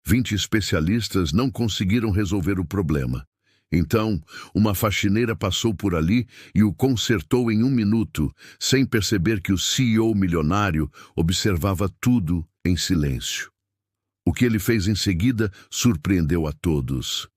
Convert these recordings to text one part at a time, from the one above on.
20 especialistas não conseguiram resolver o problema. Então, uma faxineira passou por ali e o consertou em 1 minuto, sem perceber que o CEO milionário observava tudo em silêncio. O que ele fez em seguida surpreendeu a todos.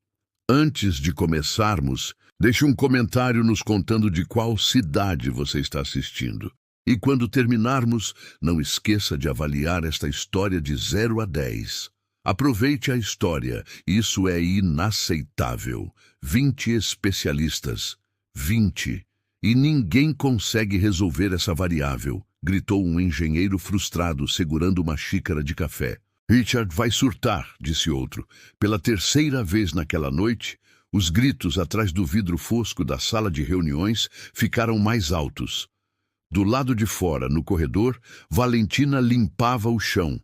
Antes de começarmos, deixe um comentário nos contando de qual cidade você está assistindo. E quando terminarmos, não esqueça de avaliar esta história de 0 a 10. Aproveite a história, isso é inaceitável. 20 especialistas. 20. E ninguém consegue resolver essa variável, gritou um engenheiro frustrado segurando uma xícara de café. Richard vai surtar, disse outro. Pela 3ª vez naquela noite, os gritos atrás do vidro fosco da sala de reuniões ficaram mais altos. Do lado de fora, no corredor, Valentina limpava o chão.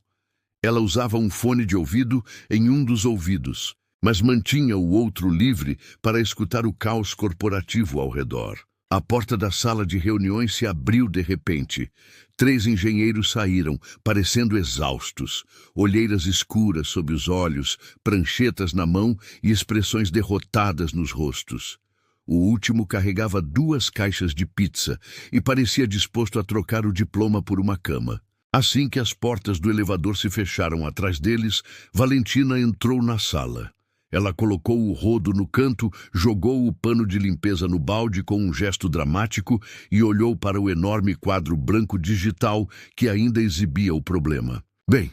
Ela usava um fone de ouvido em um dos ouvidos, mas mantinha o outro livre para escutar o caos corporativo ao redor. A porta da sala de reuniões se abriu de repente. 3 engenheiros saíram, parecendo exaustos, olheiras escuras sob os olhos, pranchetas na mão e expressões derrotadas nos rostos. O último carregava 2 caixas de pizza e parecia disposto a trocar o diploma por uma cama. Assim que as portas do elevador se fecharam atrás deles, Valentina entrou na sala. Ela colocou o rodo no canto, jogou o pano de limpeza no balde com um gesto dramático e olhou para o enorme quadro branco digital que ainda exibia o problema. Bem,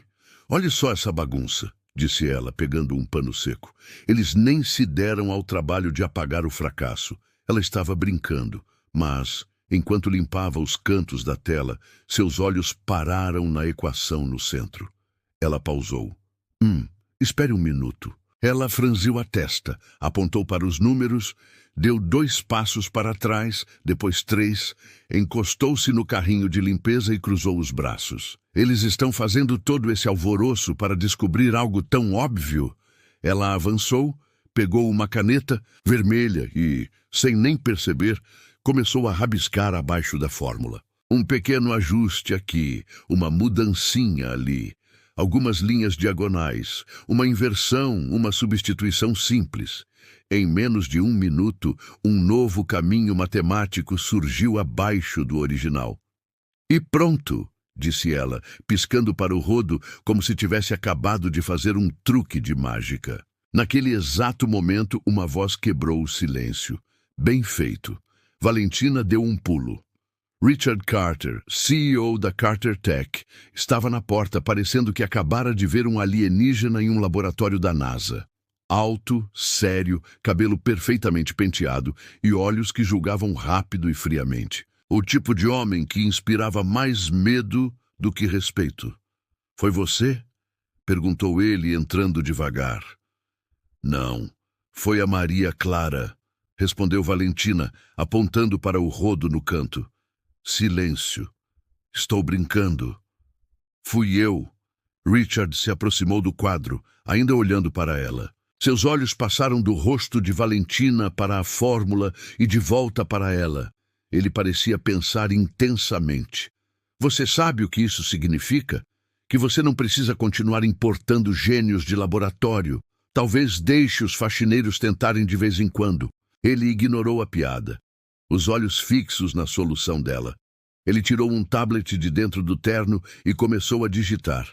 olhe só essa bagunça, disse ela, pegando um pano seco. Eles nem se deram ao trabalho de apagar o fracasso. Ela estava brincando, mas, enquanto limpava os cantos da tela, seus olhos pararam na equação no centro. Ela pausou. Espere um minuto. Ela franziu a testa, apontou para os números, deu 2 passos para trás, depois 3, encostou-se no carrinho de limpeza e cruzou os braços. Eles estão fazendo todo esse alvoroço para descobrir algo tão óbvio? Ela avançou, pegou uma caneta vermelha e, sem nem perceber, começou a rabiscar abaixo da fórmula. Um pequeno ajuste aqui, uma mudancinha ali. Algumas linhas diagonais, uma inversão, uma substituição simples. Em menos de 1 minuto, um novo caminho matemático surgiu abaixo do original. E pronto, disse ela, piscando para o rodo como se tivesse acabado de fazer um truque de mágica. Naquele exato momento, uma voz quebrou o silêncio. Bem feito. Valentina deu um pulo. Richard Carter, CEO da Carter Tech, estava na porta, parecendo que acabara de ver um alienígena em um laboratório da NASA. Alto, sério, cabelo perfeitamente penteado e olhos que julgavam rápido e friamente. O tipo de homem que inspirava mais medo do que respeito. Foi você? Perguntou ele, entrando devagar. Não, foi a Maria Clara, respondeu Valentina, apontando para o rodo no canto. Silêncio. Estou brincando. Fui eu. Richard se aproximou do quadro, ainda olhando para ela. Seus olhos passaram do rosto de Valentina para a fórmula e de volta para ela. Ele parecia pensar intensamente. Você sabe o que isso significa? Que você não precisa continuar importando gênios de laboratório. Talvez deixe os faxineiros tentarem de vez em quando. Ele ignorou a piada, os olhos fixos na solução dela. Ele tirou um tablet de dentro do terno e começou a digitar.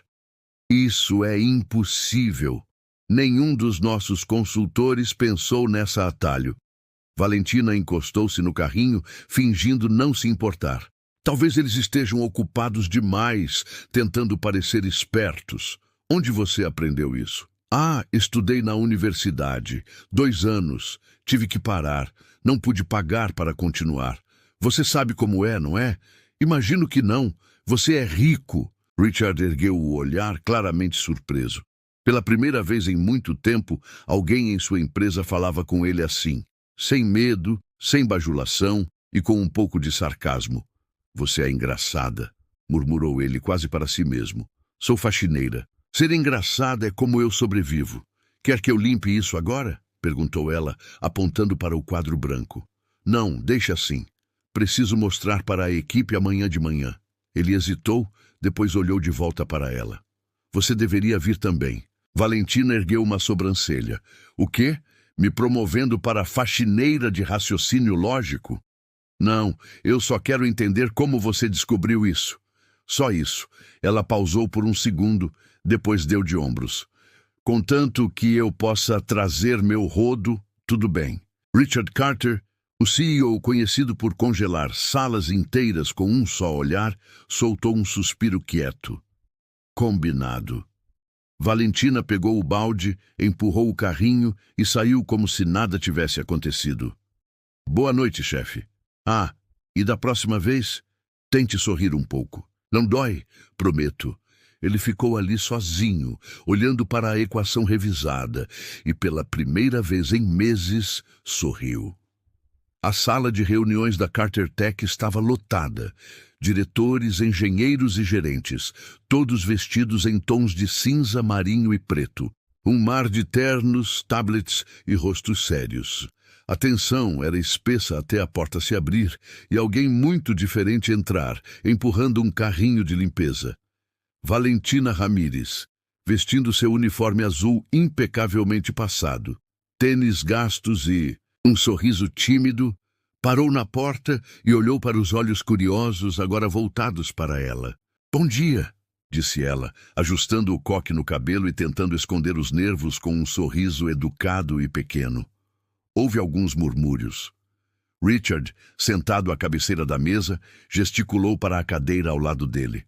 Isso é impossível. Nenhum dos nossos consultores pensou nessa atalho. Valentina encostou-se no carrinho, fingindo não se importar. Talvez eles estejam ocupados demais, tentando parecer espertos. Onde você aprendeu isso? Estudei na universidade. 2 anos. Tive que parar. Não pude pagar para continuar. Você sabe como é, não é? Imagino que não. Você é rico. Richard ergueu o olhar, claramente surpreso. Pela primeira vez em muito tempo, alguém em sua empresa falava com ele assim, sem medo, sem bajulação e com um pouco de sarcasmo. Você é engraçada, murmurou ele quase para si mesmo. Sou faxineira. Ser engraçada é como eu sobrevivo. Quer que eu limpe isso agora? Perguntou ela, apontando para o quadro branco. Não, deixa assim. Preciso mostrar para a equipe amanhã de manhã. Ele hesitou, depois olhou de volta para ela. Você deveria vir também. Valentina ergueu uma sobrancelha. O quê? Me promovendo para faxineira de raciocínio lógico? Não, eu só quero entender como você descobriu isso. Só isso. Ela pausou por um segundo, depois deu de ombros. Contanto que eu possa trazer meu rodo, tudo bem. Richard Carter, o CEO conhecido por congelar salas inteiras com um só olhar, soltou um suspiro quieto. Combinado. Valentina pegou o balde, empurrou o carrinho e saiu como se nada tivesse acontecido. Boa noite, chefe. Ah, e da próxima vez, tente sorrir um pouco. Não dói, prometo. Ele ficou ali sozinho, olhando para a equação revisada, e pela primeira vez em meses, sorriu. A sala de reuniões da Carter Tech estava lotada. Diretores, engenheiros e gerentes, todos vestidos em tons de cinza, marinho e preto. Um mar de ternos, tablets e rostos sérios. A tensão era espessa até a porta se abrir e alguém muito diferente entrar, empurrando um carrinho de limpeza. Valentina Ramírez, vestindo seu uniforme azul impecavelmente passado, tênis gastos e um sorriso tímido, parou na porta e olhou para os olhos curiosos agora voltados para ela. Bom dia, disse ela, ajustando o coque no cabelo e tentando esconder os nervos com um sorriso educado e pequeno. Houve alguns murmúrios. Richard, sentado à cabeceira da mesa, gesticulou para a cadeira ao lado dele.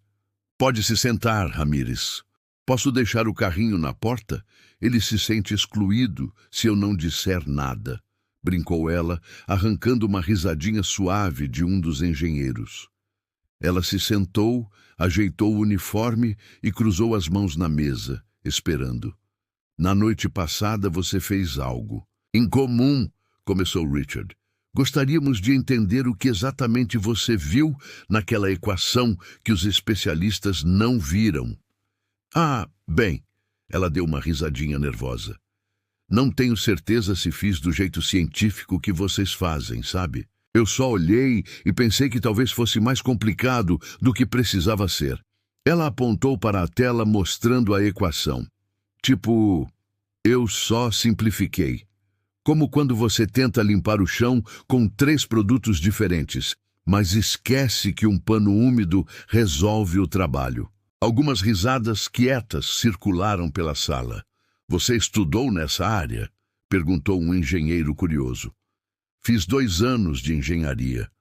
Pode se sentar, Ramírez. Posso deixar o carrinho na porta? Ele se sente excluído se eu não disser nada, brincou ela, arrancando uma risadinha suave de um dos engenheiros. Ela se sentou, ajeitou o uniforme e cruzou as mãos na mesa, esperando. Na noite passada você fez algo. Incomum, começou Richard. Gostaríamos de entender o que exatamente você viu naquela equação que os especialistas não viram. Ah, bem, ela deu uma risadinha nervosa. Não tenho certeza se fiz do jeito científico que vocês fazem, sabe? Eu só olhei e pensei que talvez fosse mais complicado do que precisava ser. Ela apontou para a tela mostrando a equação. Tipo, eu só simplifiquei. Como quando você tenta limpar o chão com 3 produtos diferentes, mas esquece que um pano úmido resolve o trabalho. Algumas risadas quietas circularam pela sala. Você estudou nessa área? Perguntou um engenheiro curioso. Fiz 2 anos de engenharia,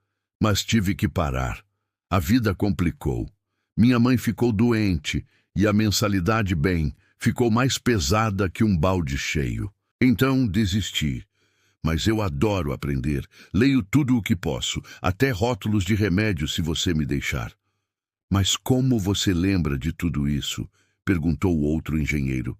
mas tive que parar. A vida complicou. Minha mãe ficou doente e a mensalidade, ficou mais pesada que um balde cheio. Então desisti. Mas eu adoro aprender. Leio tudo o que posso, até rótulos de remédio se você me deixar. Mas como você lembra de tudo isso? Perguntou o outro engenheiro.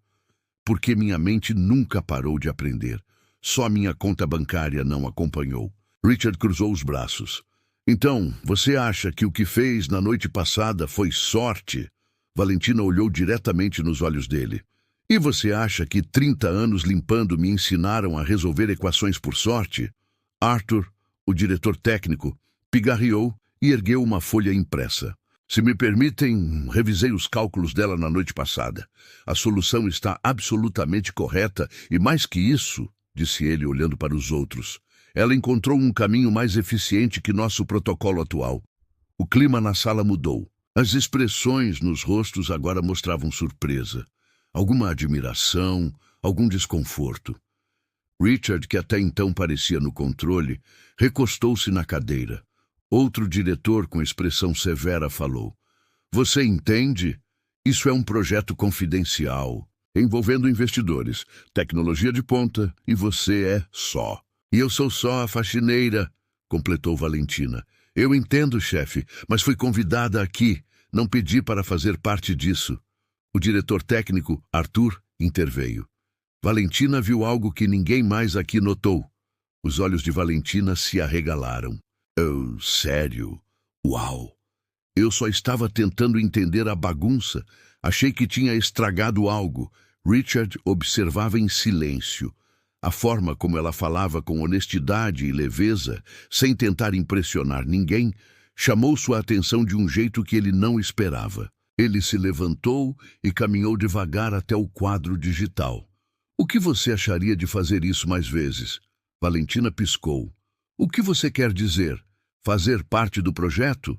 Porque minha mente nunca parou de aprender. Só minha conta bancária não acompanhou. Richard cruzou os braços. Então, você acha que o que fez na noite passada foi sorte? Valentina olhou diretamente nos olhos dele. E você acha que 30 anos limpando me ensinaram a resolver equações por sorte? Arthur, o diretor técnico, pigarreou e ergueu uma folha impressa. Se me permitem, revisei os cálculos dela na noite passada. A solução está absolutamente correta e mais que isso, disse ele olhando para os outros, ela encontrou um caminho mais eficiente que nosso protocolo atual. O clima na sala mudou. As expressões nos rostos agora mostravam surpresa. Alguma admiração, algum desconforto. Richard, que até então parecia no controle, recostou-se na cadeira. Outro diretor com expressão severa falou. Você entende? Isso é um projeto confidencial, envolvendo investidores, tecnologia de ponta, e você é só. E eu sou só a faxineira, completou Valentina. Eu entendo, chefe, mas fui convidada aqui. Não pedi para fazer parte disso. O diretor técnico, Arthur, interveio. Valentina viu algo que ninguém mais aqui notou. Os olhos de Valentina se arregalaram. Oh, sério? Uau! Eu só estava tentando entender a bagunça. Achei que tinha estragado algo. Richard observava em silêncio. A forma como ela falava com honestidade e leveza, sem tentar impressionar ninguém, chamou sua atenção de um jeito que ele não esperava. Ele se levantou e caminhou devagar até o quadro digital. O que você acharia de fazer isso mais vezes? Valentina piscou. O que você quer dizer? Fazer parte do projeto?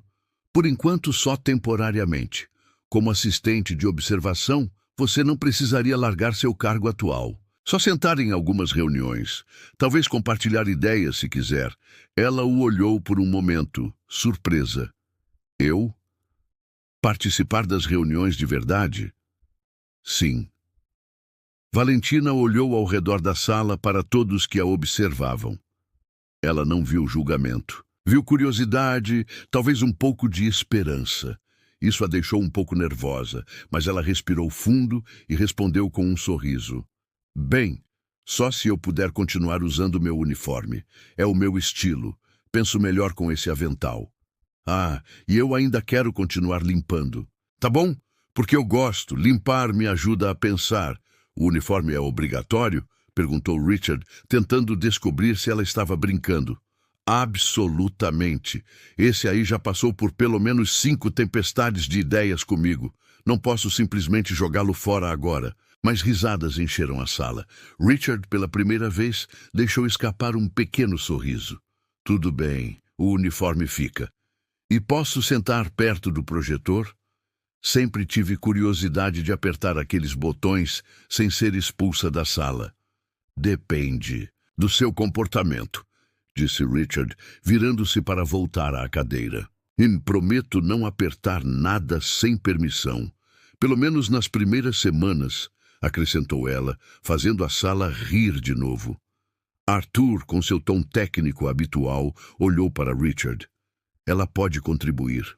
Por enquanto, só temporariamente. Como assistente de observação, você não precisaria largar seu cargo atual. Só sentar em algumas reuniões. Talvez compartilhar ideias, se quiser. Ela o olhou por um momento, surpresa. Eu? Participar das reuniões de verdade? Sim. Valentina olhou ao redor da sala para todos que a observavam. Ela não viu julgamento. Viu curiosidade, talvez um pouco de esperança. Isso a deixou um pouco nervosa, mas ela respirou fundo e respondeu com um sorriso. Bem, só se eu puder continuar usando meu uniforme. É o meu estilo. Penso melhor com esse avental. Ah, e eu ainda quero continuar limpando. Tá bom? Porque eu gosto. Limpar me ajuda a pensar. O uniforme é obrigatório? Perguntou Richard, tentando descobrir se ela estava brincando. Absolutamente. Esse aí já passou por pelo menos 5 tempestades de ideias comigo. Não posso simplesmente jogá-lo fora agora. Mas risadas encheram a sala. Richard, pela primeira vez, deixou escapar um pequeno sorriso. Tudo bem, o uniforme fica. E posso sentar perto do projetor? Sempre tive curiosidade de apertar aqueles botões sem ser expulsa da sala. Depende do seu comportamento, disse Richard, virando-se para voltar à cadeira. E prometo não apertar nada sem permissão. Pelo menos nas primeiras semanas, acrescentou ela, fazendo a sala rir de novo. Arthur, com seu tom técnico habitual, olhou para Richard. Ela pode contribuir.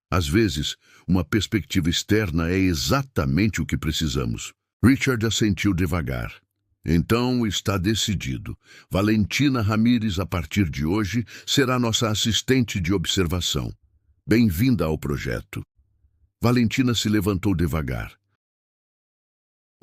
Às vezes, uma perspectiva externa é exatamente o que precisamos. Richard assentiu devagar. Então está decidido. Valentina Ramírez, a partir de hoje, será nossa assistente de observação. Bem-vinda ao projeto. Valentina se levantou devagar.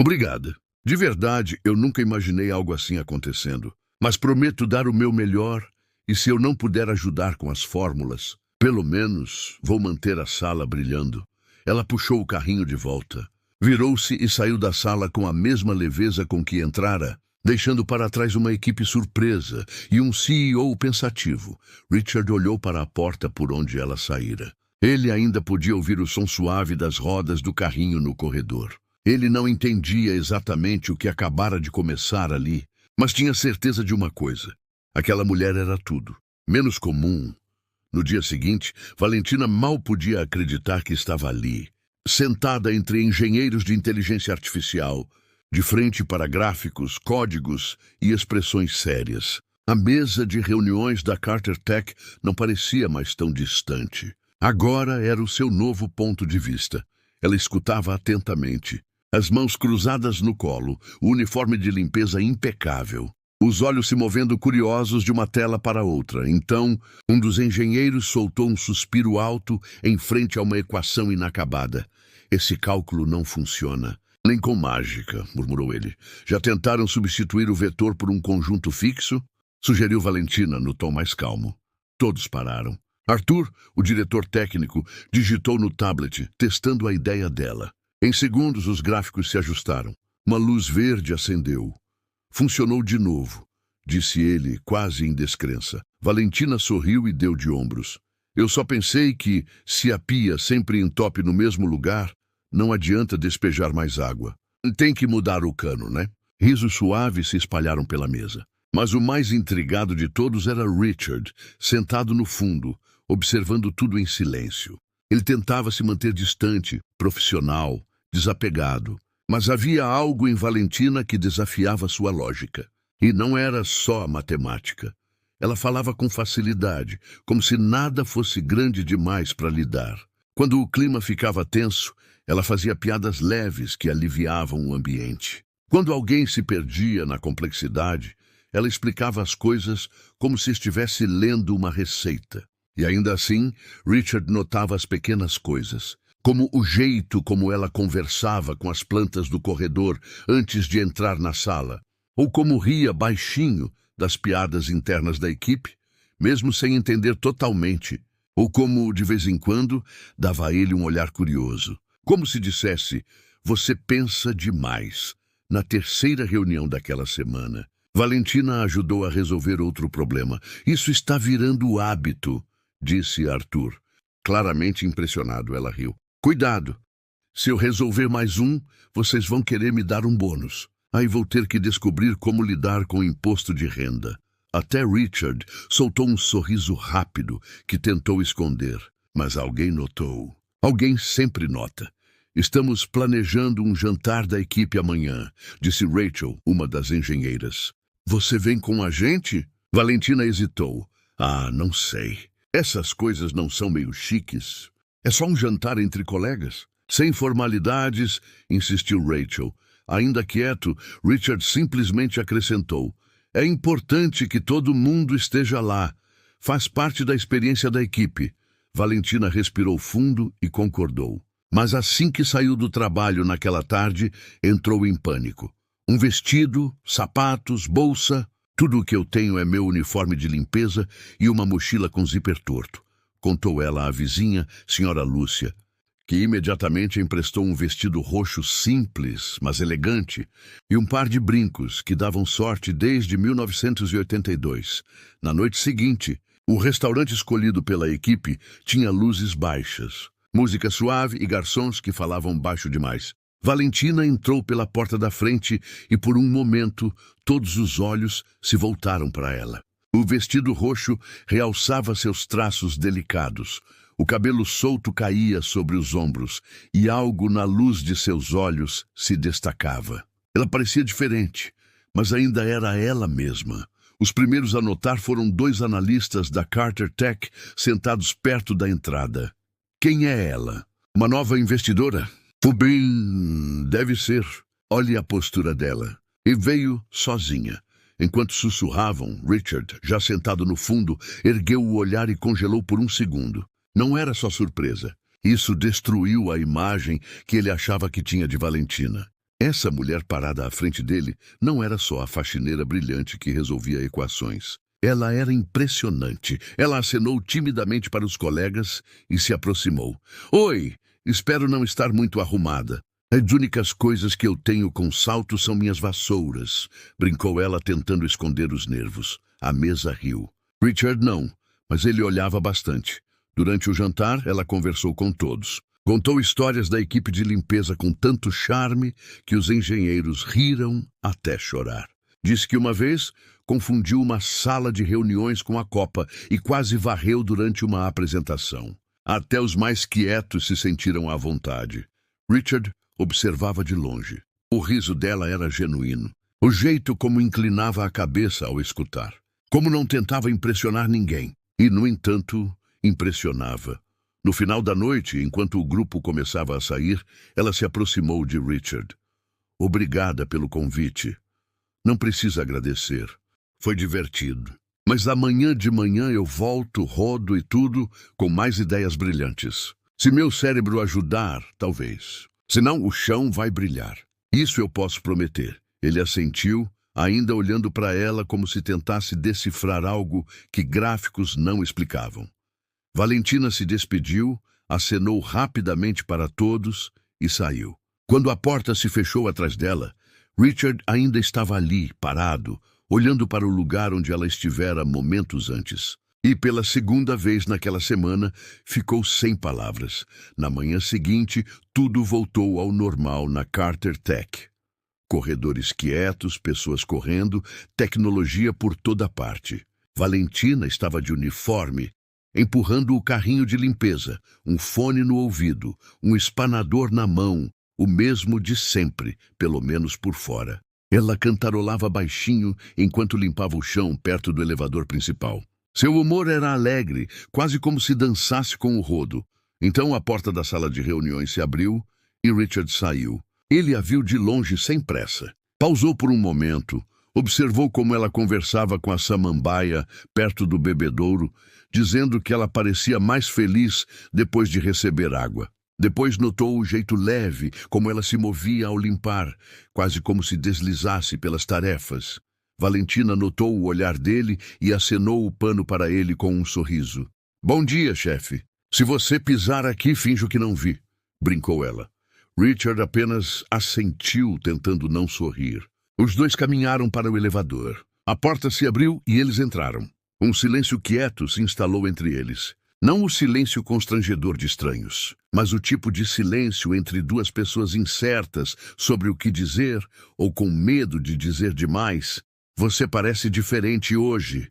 Obrigada. De verdade, eu nunca imaginei algo assim acontecendo. Mas prometo dar o meu melhor, e se eu não puder ajudar com as fórmulas, pelo menos vou manter a sala brilhando. Ela puxou o carrinho de volta. Virou-se e saiu da sala com a mesma leveza com que entrara, deixando para trás uma equipe surpresa e um CEO pensativo. Richard olhou para a porta por onde ela saíra. Ele ainda podia ouvir o som suave das rodas do carrinho no corredor. Ele não entendia exatamente o que acabara de começar ali, mas tinha certeza de uma coisa. Aquela mulher era tudo, menos comum. No dia seguinte, Valentina mal podia acreditar que estava ali, sentada entre engenheiros de inteligência artificial, de frente para gráficos, códigos e expressões sérias. A mesa de reuniões da Carter Tech não parecia mais tão distante. Agora era o seu novo ponto de vista. Ela escutava atentamente. As mãos cruzadas no colo, o uniforme de limpeza impecável. Os olhos se movendo curiosos de uma tela para outra. Então, um dos engenheiros soltou um suspiro alto em frente a uma equação inacabada. Esse cálculo não funciona. Nem com mágica, murmurou ele. Já tentaram substituir o vetor por um conjunto fixo? Sugeriu Valentina, no tom mais calmo. Todos pararam. Arthur, o diretor técnico, digitou no tablet, testando a ideia dela. Em segundos, os gráficos se ajustaram. Uma luz verde acendeu. Funcionou de novo, disse ele, quase em descrença. Valentina sorriu e deu de ombros. Eu só pensei que, se a pia sempre entope no mesmo lugar, não adianta despejar mais água. Tem que mudar o cano, né? Risos suaves se espalharam pela mesa. Mas o mais intrigado de todos era Richard, sentado no fundo, observando tudo em silêncio. Ele tentava se manter distante, profissional, desapegado. Mas havia algo em Valentina que desafiava sua lógica. E não era só matemática. Ela falava com facilidade, como se nada fosse grande demais para lidar. Quando o clima ficava tenso, ela fazia piadas leves que aliviavam o ambiente. Quando alguém se perdia na complexidade, ela explicava as coisas como se estivesse lendo uma receita. E ainda assim, Richard notava as pequenas coisas, como o jeito como ela conversava com as plantas do corredor antes de entrar na sala, ou como ria baixinho das piadas internas da equipe, mesmo sem entender totalmente, ou como, de vez em quando, dava a ele um olhar curioso. Como se dissesse, você pensa demais. Na terceira reunião daquela semana, Valentina ajudou a resolver outro problema. Isso está virando hábito, disse Arthur. Claramente impressionado, ela riu. Cuidado! Se eu resolver mais um, vocês vão querer me dar um bônus. Aí vou ter que descobrir como lidar com o imposto de renda. Até Richard soltou um sorriso rápido que tentou esconder, mas alguém notou. Alguém sempre nota. Estamos planejando um jantar da equipe amanhã, disse Rachel, uma das engenheiras. Você vem com a gente? Valentina hesitou. Ah, não sei. Essas coisas não são meio chiques? É só um jantar entre colegas. Sem formalidades, insistiu Rachel. Ainda quieto, Richard simplesmente acrescentou. É importante que todo mundo esteja lá. Faz parte da experiência da equipe. Valentina respirou fundo e concordou. Mas assim que saiu do trabalho naquela tarde, entrou em pânico. Um vestido, sapatos, bolsa... Tudo o que eu tenho é meu uniforme de limpeza e uma mochila com zíper torto, contou ela à vizinha, senhora Lúcia, que imediatamente emprestou um vestido roxo simples, mas elegante, e um par de brincos que davam sorte desde 1982. Na noite seguinte, o restaurante escolhido pela equipe tinha luzes baixas, música suave e garçons que falavam baixo demais. Valentina entrou pela porta da frente e, por um momento, todos os olhos se voltaram para ela. O vestido roxo realçava seus traços delicados. O cabelo solto caía sobre os ombros e algo na luz de seus olhos se destacava. Ela parecia diferente, mas ainda era ela mesma. Os primeiros a notar foram dois analistas da Carter Tech sentados perto da entrada. Quem é ela? Uma nova investidora? Bem, deve ser. Olhe a postura dela. E veio sozinha. Enquanto sussurravam, Richard, já sentado no fundo, ergueu o olhar e congelou por um segundo. Não era só surpresa. Isso destruiu a imagem que ele achava que tinha de Valentina. Essa mulher parada à frente dele não era só a faxineira brilhante que resolvia equações. Ela era impressionante. Ela acenou timidamente para os colegas e se aproximou. Oi! Espero não estar muito arrumada. As únicas coisas que eu tenho com salto são minhas vassouras, brincou ela tentando esconder os nervos. A mesa riu. Richard não, mas ele olhava bastante. Durante o jantar, ela conversou com todos. Contou histórias da equipe de limpeza com tanto charme que os engenheiros riram até chorar. Disse que uma vez confundiu uma sala de reuniões com a Copa e quase varreu durante uma apresentação. Até os mais quietos se sentiram à vontade. Richard observava de longe. O riso dela era genuíno. O jeito como inclinava a cabeça ao escutar. Como não tentava impressionar ninguém. E, no entanto, impressionava. No final da noite, enquanto o grupo começava a sair, ela se aproximou de Richard. Obrigada pelo convite. Não precisa agradecer. Foi divertido. Mas amanhã de manhã eu volto, rodo e tudo, com mais ideias brilhantes. Se meu cérebro ajudar, talvez. Senão o chão vai brilhar. Isso eu posso prometer. Ele assentiu, ainda olhando para ela como se tentasse decifrar algo que gráficos não explicavam. Valentina se despediu, acenou rapidamente para todos e saiu. Quando a porta se fechou atrás dela, Richard ainda estava ali, parado, olhando para o lugar onde ela estivera momentos antes. E pela segunda vez naquela semana, ficou sem palavras. Na manhã seguinte, tudo voltou ao normal na Carter Tech. Corredores quietos, pessoas correndo, tecnologia por toda parte. Valentina estava de uniforme, empurrando o carrinho de limpeza, um fone no ouvido, um espanador na mão, o mesmo de sempre, pelo menos por fora. Ela cantarolava baixinho enquanto limpava o chão perto do elevador principal. Seu humor era alegre, quase como se dançasse com o rodo. Então a porta da sala de reuniões se abriu e Richard saiu. Ele a viu de longe sem pressa. Pausou por um momento, observou como ela conversava com a samambaia perto do bebedouro, dizendo que ela parecia mais feliz depois de receber água. Depois notou o jeito leve como ela se movia ao limpar, quase como se deslizasse pelas tarefas. Valentina notou o olhar dele e acenou o pano para ele com um sorriso. Bom dia, chefe. Se você pisar aqui, finjo que não vi. brincou ela. Richard apenas assentiu, tentando não sorrir. Os dois caminharam para o elevador. A porta se abriu e eles entraram. Um silêncio quieto se instalou entre eles. Não o silêncio constrangedor de estranhos, mas o tipo de silêncio entre duas pessoas incertas sobre o que dizer ou com medo de dizer demais. Você parece diferente hoje,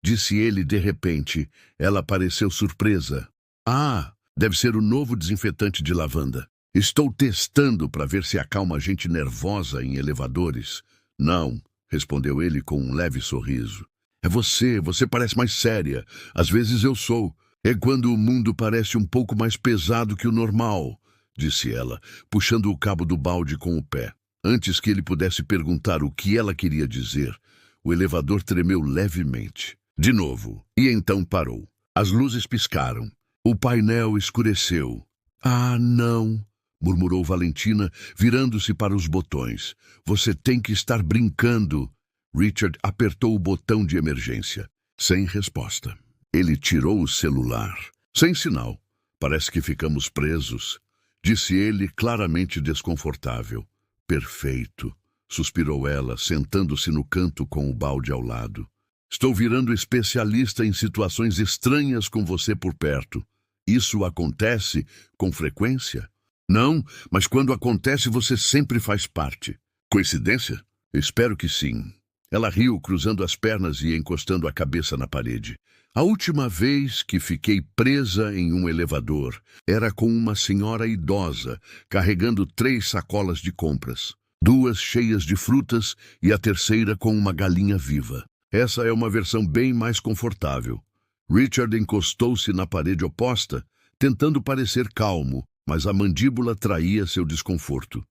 disse ele de repente. Ela pareceu surpresa. Ah, deve ser o novo desinfetante de lavanda. Estou testando para ver se acalma gente nervosa em elevadores. Não, respondeu ele com um leve sorriso. É você parece mais séria. Às vezes eu sou. É quando o mundo parece um pouco mais pesado que o normal, disse ela, puxando o cabo do balde com o pé. Antes que ele pudesse perguntar o que ela queria dizer, o elevador tremeu levemente. De novo, e então parou. As luzes piscaram. O painel escureceu. Ah, não, murmurou Valentina, virando-se para os botões. Você tem que estar brincando. Richard apertou o botão de emergência. Sem resposta. Ele tirou o celular. Sem sinal. Parece que ficamos presos, disse ele, claramente desconfortável. Perfeito, suspirou ela, sentando-se no canto com o balde ao lado. Estou virando especialista em situações estranhas com você por perto. Isso acontece com frequência? Não, mas quando acontece você sempre faz parte. Coincidência? Espero que sim. Ela riu, cruzando as pernas e encostando a cabeça na parede. A última vez que fiquei presa em um elevador era com uma senhora idosa, carregando 3 sacolas de compras. 2 cheias de frutas e a terceira com uma galinha viva. Essa é uma versão bem mais confortável. Richard encostou-se na parede oposta, tentando parecer calmo, mas a mandíbula traía seu desconforto.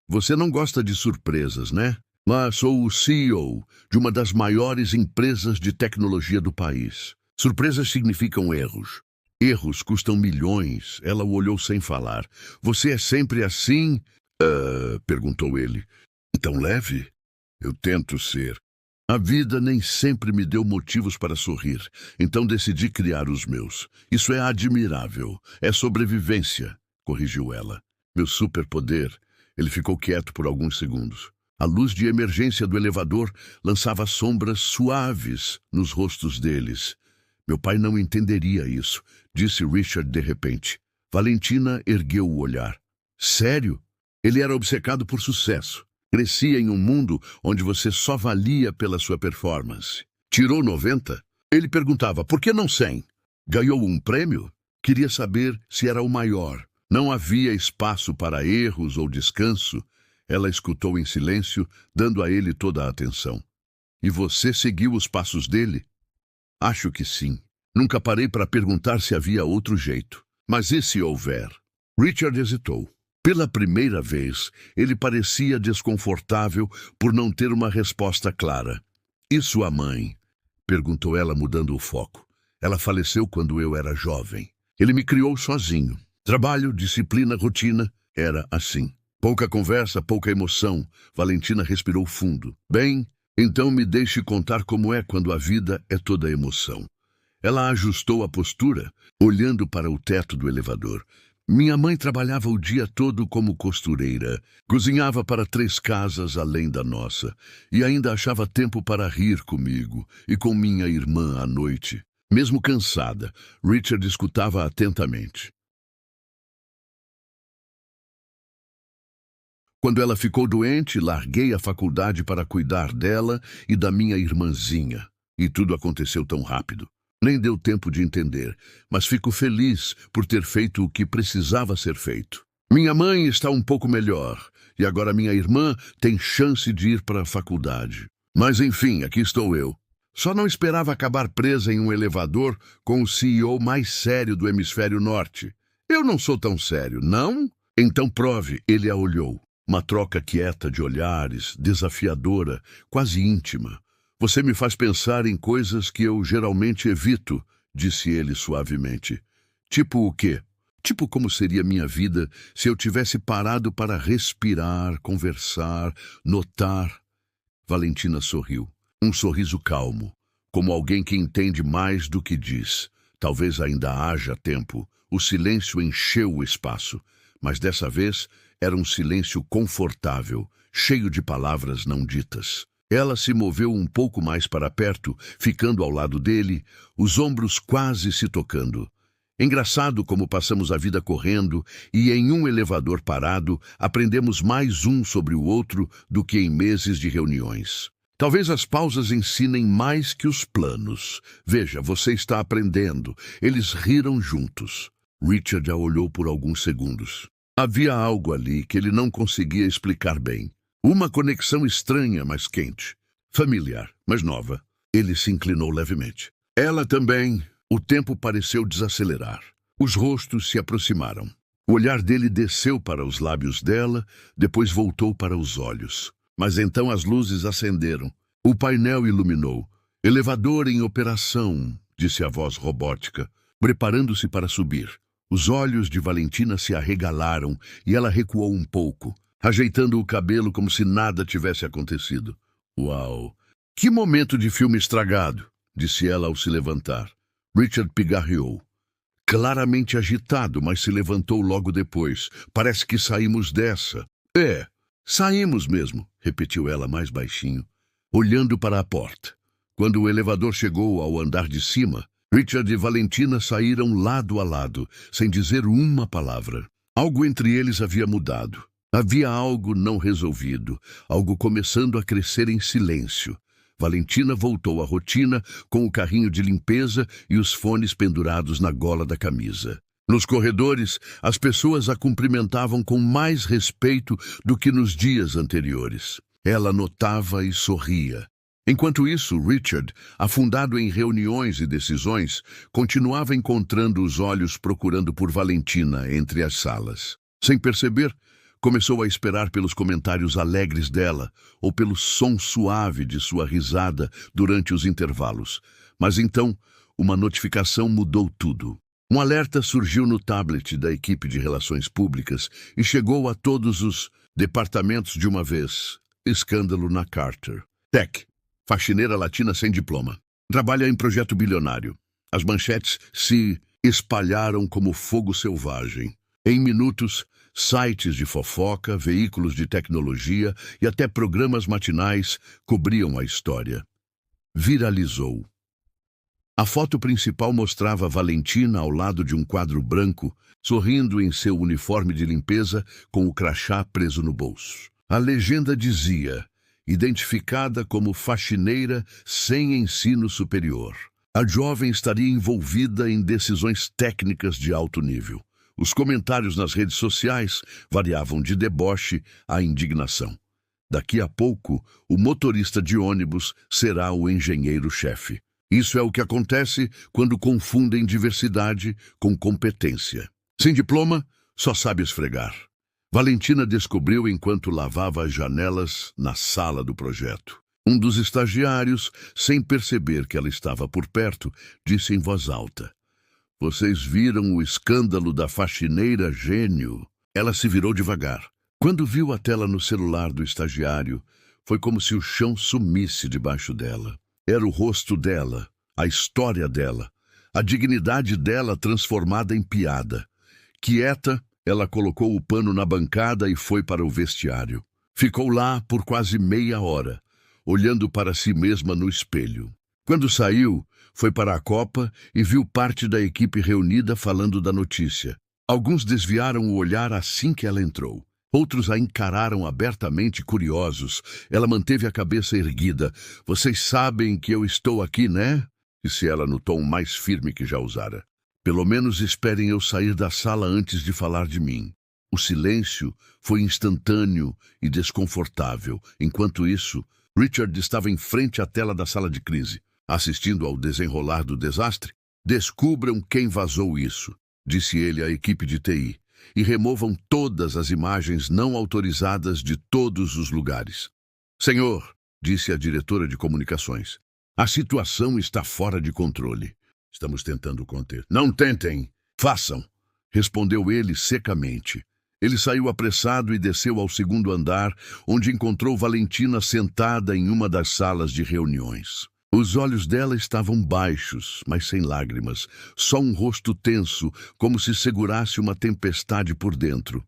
Você não gosta de surpresas, né? Mas sou o CEO de uma das maiores empresas de tecnologia do país. Surpresas significam erros. Erros custam milhões. Ela o olhou sem falar. Você é sempre assim? Perguntou ele. Tão leve? Eu tento ser. A vida nem sempre me deu motivos para sorrir, então decidi criar os meus. Isso é admirável. É sobrevivência, corrigiu ela. Meu superpoder. Ele ficou quieto por alguns segundos. A luz de emergência do elevador lançava sombras suaves nos rostos deles. Meu pai não entenderia isso, disse Richard de repente. Valentina ergueu o olhar. Sério? Ele era obcecado por sucesso. Crescia em um mundo onde você só valia pela sua performance. Tirou 90? Ele perguntava, por que não 100? Ganhou um prêmio? Queria saber se era o maior. Não havia espaço para erros ou descanso. Ela escutou em silêncio, dando a ele toda a atenção. E você seguiu os passos dele? Acho que sim. Nunca parei para perguntar se havia outro jeito. Mas e se houver? Richard hesitou. Pela primeira vez, ele parecia desconfortável por não ter uma resposta clara. E sua mãe? Perguntou ela, mudando o foco. Ela faleceu quando eu era jovem. Ele me criou sozinho. Trabalho, disciplina, rotina. Era assim. Pouca conversa, pouca emoção. Valentina respirou fundo. Bem, então me deixe contar como é quando a vida é toda emoção. Ela ajustou a postura, olhando para o teto do elevador. Minha mãe trabalhava o dia todo como costureira, cozinhava para 3 casas além da nossa, e ainda achava tempo para rir comigo e com minha irmã à noite. Mesmo cansada, Richard escutava atentamente. Quando ela ficou doente, larguei a faculdade para cuidar dela e da minha irmãzinha, e tudo aconteceu tão rápido. Nem deu tempo de entender, mas fico feliz por ter feito o que precisava ser feito. Minha mãe está um pouco melhor, e agora minha irmã tem chance de ir para a faculdade. Mas enfim, aqui estou eu. Só não esperava acabar presa em um elevador com o CEO mais sério do hemisfério norte. Eu não sou tão sério, não? Então prove, ele a olhou. Uma troca quieta de olhares, desafiadora, quase íntima. Você me faz pensar em coisas que eu geralmente evito, disse ele suavemente. Tipo o quê? Tipo como seria minha vida se eu tivesse parado para respirar, conversar, notar. Valentina sorriu. Um sorriso calmo, como alguém que entende mais do que diz. Talvez ainda haja tempo. O silêncio encheu o espaço. mas dessa vez era um silêncio confortável, cheio de palavras não ditas. Ela se moveu um pouco mais para perto, ficando ao lado dele, os ombros quase se tocando. Engraçado como passamos a vida correndo e em um elevador parado aprendemos mais um sobre o outro do que em meses de reuniões. Talvez as pausas ensinem mais que os planos. Veja, você está aprendendo. Eles riram juntos. Richard a olhou por alguns segundos. Havia algo ali que ele não conseguia explicar bem. Uma conexão estranha, mas quente. Familiar, mas nova. Ele se inclinou levemente. Ela também. O tempo pareceu desacelerar. Os rostos se aproximaram. O olhar dele desceu para os lábios dela, depois voltou para os olhos. Mas então as luzes acenderam. O painel iluminou. Elevador em operação, disse a voz robótica, preparando-se para subir. Os olhos de Valentina se arregalaram e ela recuou um pouco, ajeitando o cabelo como se nada tivesse acontecido. Uau! Que momento de filme estragado, disse ela ao se levantar. Richard pigarreou. Claramente agitado, mas se levantou logo depois. Parece que saímos dessa. É, saímos mesmo, repetiu ela mais baixinho, olhando para a porta. Quando o elevador chegou ao andar de cima, Richard e Valentina saíram lado a lado, sem dizer uma palavra. Algo entre eles havia mudado. Havia algo não resolvido, algo começando a crescer em silêncio. Valentina voltou à rotina com o carrinho de limpeza e os fones pendurados na gola da camisa. Nos corredores, as pessoas a cumprimentavam com mais respeito do que nos dias anteriores. Ela notava e sorria. Enquanto isso, Richard, afundado em reuniões e decisões, continuava encontrando os olhos procurando por Valentina entre as salas. Sem perceber, começou a esperar pelos comentários alegres dela ou pelo som suave de sua risada durante os intervalos. Mas então, uma notificação mudou tudo. Um alerta surgiu no tablet da equipe de relações públicas e chegou a todos os departamentos de uma vez. Escândalo na Carter. Tech, faxineira latina sem diploma. Trabalha em projeto bilionário. As manchetes se espalharam como fogo selvagem. Em minutos, sites de fofoca, veículos de tecnologia e até programas matinais cobriam a história. Viralizou. A foto principal mostrava Valentina ao lado de um quadro branco, sorrindo em seu uniforme de limpeza com o crachá preso no bolso. A legenda dizia, identificada como faxineira sem ensino superior. A jovem estaria envolvida em decisões técnicas de alto nível. Os comentários nas redes sociais variavam de deboche à indignação. Daqui a pouco, o motorista de ônibus será o engenheiro-chefe. Isso é o que acontece quando confundem diversidade com competência. Sem diploma, só sabe esfregar. Valentina descobriu enquanto lavava as janelas na sala do projeto. Um dos estagiários, sem perceber que ela estava por perto, disse em voz alta: "Vocês viram o escândalo da faxineira gênio?" Ela se virou devagar. Quando viu a tela no celular do estagiário, foi como se o chão sumisse debaixo dela. Era o rosto dela, a história dela, a dignidade dela transformada em piada. Quieta, ela colocou o pano na bancada e foi para o vestiário. Ficou lá por quase meia hora, olhando para si mesma no espelho. Quando saiu, foi para a copa e viu parte da equipe reunida falando da notícia. Alguns desviaram o olhar assim que ela entrou. Outros a encararam abertamente curiosos. Ela manteve a cabeça erguida. "Vocês sabem que eu estou aqui, né?" disse ela no tom mais firme que já usara. "Pelo menos esperem eu sair da sala antes de falar de mim." O silêncio foi instantâneo e desconfortável. Enquanto isso, Richard estava em frente à tela da sala de crise, assistindo ao desenrolar do desastre. "Descubram quem vazou isso", disse ele à equipe de TI. "E removam todas as imagens não autorizadas de todos os lugares." "Senhor", disse a diretora de comunicações, "a situação está fora de controle. Estamos tentando conter." "Não tentem, façam", respondeu ele secamente. Ele saiu apressado e desceu ao segundo andar, onde encontrou Valentina sentada em uma das salas de reuniões. Os olhos dela estavam baixos, mas sem lágrimas, só um rosto tenso, como se segurasse uma tempestade por dentro.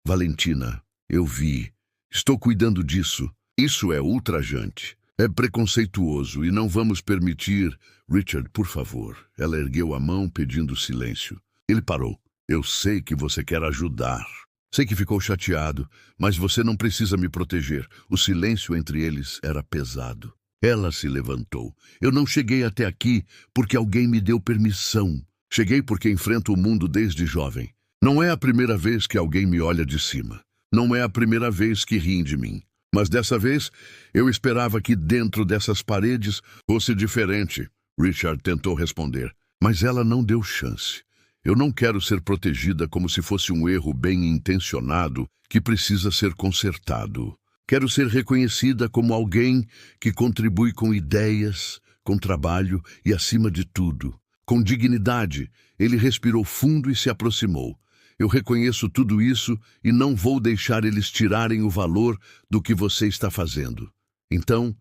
Valentina, eu vi. Estou cuidando disso. Isso é ultrajante. É preconceituoso e não vamos permitir... Richard, por favor. Ela ergueu a mão pedindo silêncio. Ele parou. Eu sei que você quer ajudar. Sei que ficou chateado, mas você não precisa me proteger. O silêncio entre eles era pesado. Ela se levantou. Eu não cheguei até aqui porque alguém me deu permissão. Cheguei porque enfrento o mundo desde jovem. Não é a primeira vez que alguém me olha de cima. Não é a primeira vez que riem de mim. Mas dessa vez, eu esperava que dentro dessas paredes fosse diferente. Richard tentou responder, mas ela não deu chance. Eu não quero ser protegida como se fosse um erro bem intencionado que precisa ser consertado. Quero ser reconhecida como alguém que contribui com ideias, com trabalho e, acima de tudo, com dignidade. Ele respirou fundo e se aproximou. Eu reconheço tudo isso e não vou deixar eles tirarem o valor do que você está fazendo. Então,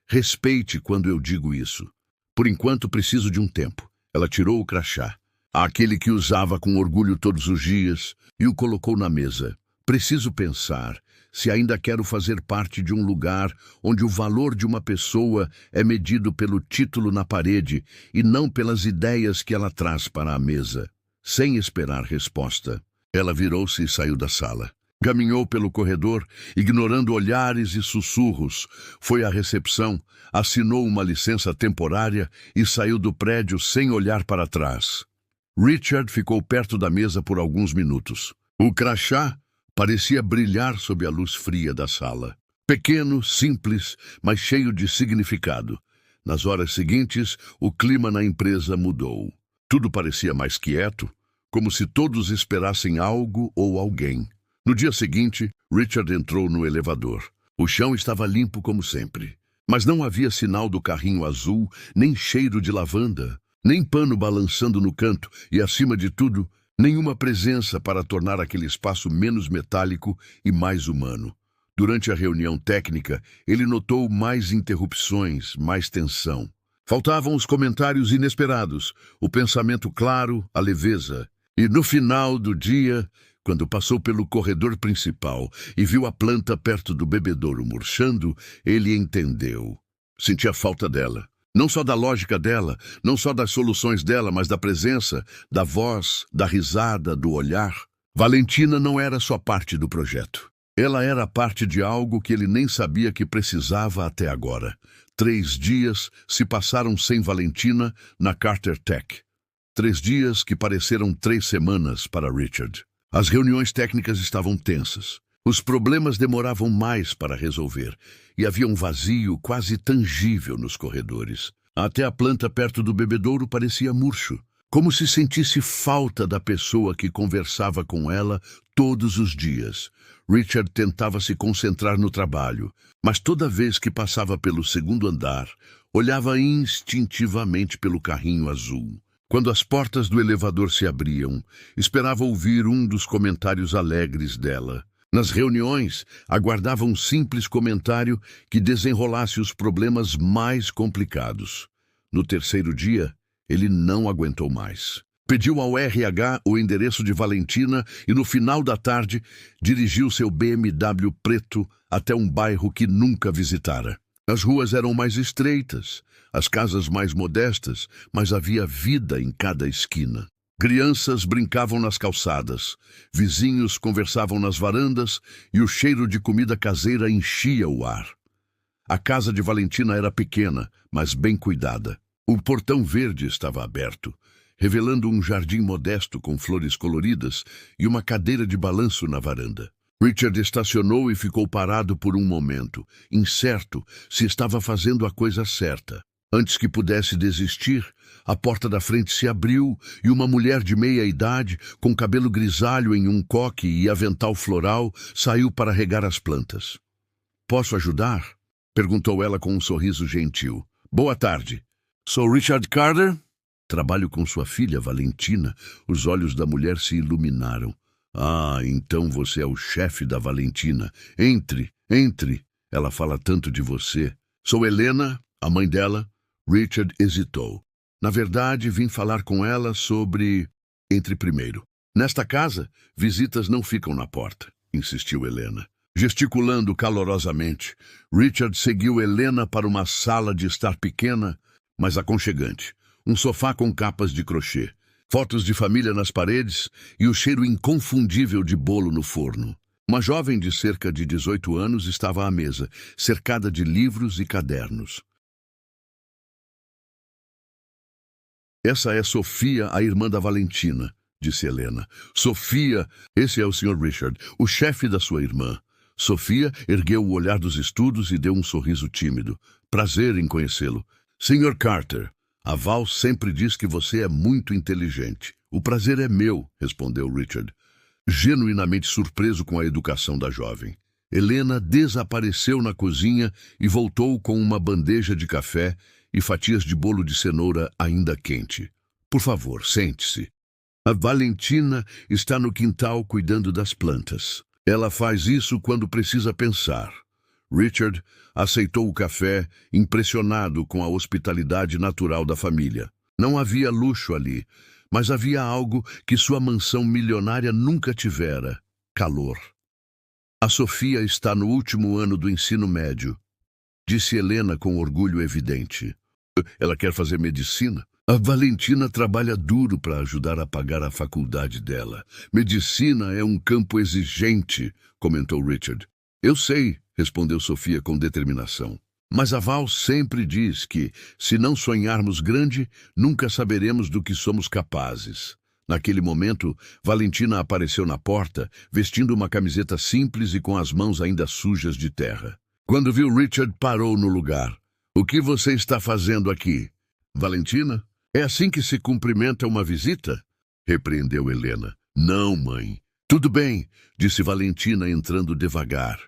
respeite quando eu digo isso. Por enquanto, preciso de um tempo. Ela tirou o crachá, aquele que usava com orgulho todos os dias, e o colocou na mesa. Preciso pensar se ainda quero fazer parte de um lugar onde o valor de uma pessoa é medido pelo título na parede e não pelas ideias que ela traz para a mesa. Sem esperar resposta, ela virou-se e saiu da sala. Caminhou pelo corredor, ignorando olhares e sussurros. Foi à recepção, assinou uma licença temporária e saiu do prédio sem olhar para trás. Richard ficou perto da mesa por alguns minutos. O crachá parecia brilhar sob a luz fria da sala. Pequeno, simples, mas cheio de significado. Nas horas seguintes, o clima na empresa mudou. Tudo parecia mais quieto, como se todos esperassem algo ou alguém. No dia seguinte, Richard entrou no elevador. O chão estava limpo como sempre, mas não havia sinal do carrinho azul, nem cheiro de lavanda, nem pano balançando no canto e, acima de tudo, nenhuma presença para tornar aquele espaço menos metálico e mais humano. Durante a reunião técnica, ele notou mais interrupções, mais tensão. Faltavam os comentários inesperados, o pensamento claro, a leveza. E no final do dia, quando passou pelo corredor principal e viu a planta perto do bebedouro murchando, ele entendeu. Sentia falta dela. Não só da lógica dela, não só das soluções dela, mas da presença, da voz, da risada, do olhar. Valentina não era só parte do projeto. Ela era parte de algo que ele nem sabia que precisava até agora. 3 dias se passaram sem Valentina na Carter Tech. 3 dias que pareceram 3 semanas para Richard. As reuniões técnicas estavam tensas. Os problemas demoravam mais para resolver e havia um vazio quase tangível nos corredores. Até a planta perto do bebedouro parecia murcho, como se sentisse falta da pessoa que conversava com ela todos os dias. Richard tentava se concentrar no trabalho, mas toda vez que passava pelo 2º andar, olhava instintivamente pelo carrinho azul. Quando as portas do elevador se abriam, esperava ouvir um dos comentários alegres dela. Nas reuniões, aguardava um simples comentário que desenrolasse os problemas mais complicados. No 3º dia, ele não aguentou mais. Pediu ao RH o endereço de Valentina e, no final da tarde, dirigiu seu BMW preto até um bairro que nunca visitara. As ruas eram mais estreitas, as casas mais modestas, mas havia vida em cada esquina. Crianças brincavam nas calçadas, vizinhos conversavam nas varandas e o cheiro de comida caseira enchia o ar. A casa de Valentina era pequena, mas bem cuidada. O portão verde estava aberto, revelando um jardim modesto com flores coloridas e uma cadeira de balanço na varanda. Richard estacionou e ficou parado por um momento, incerto se estava fazendo a coisa certa. Antes que pudesse desistir, a porta da frente se abriu e uma mulher de meia idade, com cabelo grisalho em um coque e avental floral, saiu para regar as plantas. "Posso ajudar?" perguntou ela com um sorriso gentil. "Boa tarde. Sou Richard Carter?" "Trabalho com sua filha, Valentina." Os olhos da mulher se iluminaram. "Ah, então você é o chefe da Valentina. Entre, entre. Ela fala tanto de você." "Sou Helena, a mãe dela." Richard hesitou. Na verdade, vim falar com ela sobre... Entre primeiro. Nesta casa, visitas não ficam na porta, insistiu Helena. Gesticulando calorosamente, Richard seguiu Helena para uma sala de estar pequena, mas aconchegante. Um sofá com capas de crochê, fotos de família nas paredes e o cheiro inconfundível de bolo no forno. Uma jovem de cerca de 18 anos estava à mesa, cercada de livros e cadernos. Essa é Sofia, a irmã da Valentina, disse Helena. Sofia, esse é o Sr. Richard, o chefe da sua irmã. Sofia ergueu o olhar dos estudos e deu um sorriso tímido. Prazer em conhecê-lo. Sr. Carter, a Val sempre diz que você é muito inteligente. O prazer é meu, respondeu Richard, genuinamente surpreso com a educação da jovem. Helena desapareceu na cozinha e voltou com uma bandeja de café e fatias de bolo de cenoura ainda quente. Por favor, sente-se. A Valentina está no quintal cuidando das plantas. Ela faz isso quando precisa pensar. Richard aceitou o café, impressionado com a hospitalidade natural da família. Não havia luxo ali, mas havia algo que sua mansão milionária nunca tivera: calor. A Sofia está no último ano do ensino médio, disse Helena com orgulho evidente. Ela quer fazer medicina? A Valentina trabalha duro para ajudar a pagar a faculdade dela. Medicina é um campo exigente, comentou Richard. Eu sei, respondeu Sofia com determinação. Mas a Val sempre diz que, se não sonharmos grande, nunca saberemos do que somos capazes. Naquele momento, Valentina apareceu na porta, vestindo uma camiseta simples e com as mãos ainda sujas de terra. Quando viu Richard, parou no lugar. O que você está fazendo aqui? Valentina? É assim que se cumprimenta uma visita? Repreendeu Helena. Não, mãe. Tudo bem, disse Valentina entrando devagar.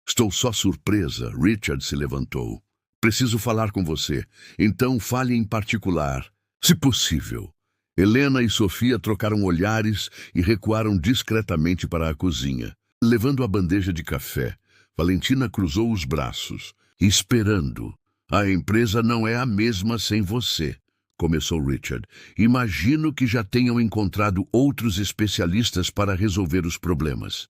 Estou só surpresa. Richard se levantou. Preciso falar com você. Então fale em particular, se possível. Helena e Sofia trocaram olhares e recuaram discretamente para a cozinha. Levando a bandeja de café, Valentina cruzou os braços, esperando. A empresa não é a mesma sem você, começou Richard. Imagino que já tenham encontrado outros especialistas para resolver os problemas.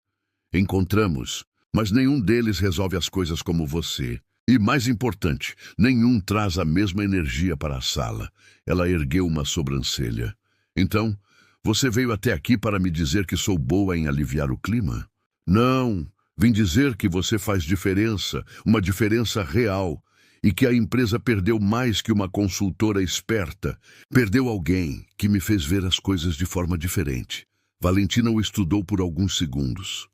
Encontramos, mas nenhum deles resolve as coisas como você. E mais importante, nenhum traz a mesma energia para a sala. Ela ergueu uma sobrancelha. Então, você veio até aqui para me dizer que sou boa em aliviar o clima? Não, vim dizer que você faz diferença, uma diferença real. E que a empresa perdeu mais que uma consultora esperta. Perdeu alguém que me fez ver as coisas de forma diferente. Valentina o estudou por alguns segundos.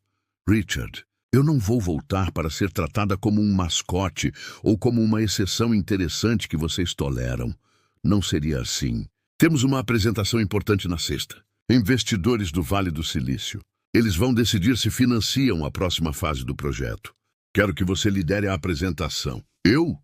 Richard, eu não vou voltar para ser tratada como um mascote ou como uma exceção interessante que vocês toleram. Não seria assim. Temos uma apresentação importante na sexta. Investidores do Vale do Silício. Eles vão decidir se financiam a próxima fase do projeto. Quero que você lidere a apresentação. Eu?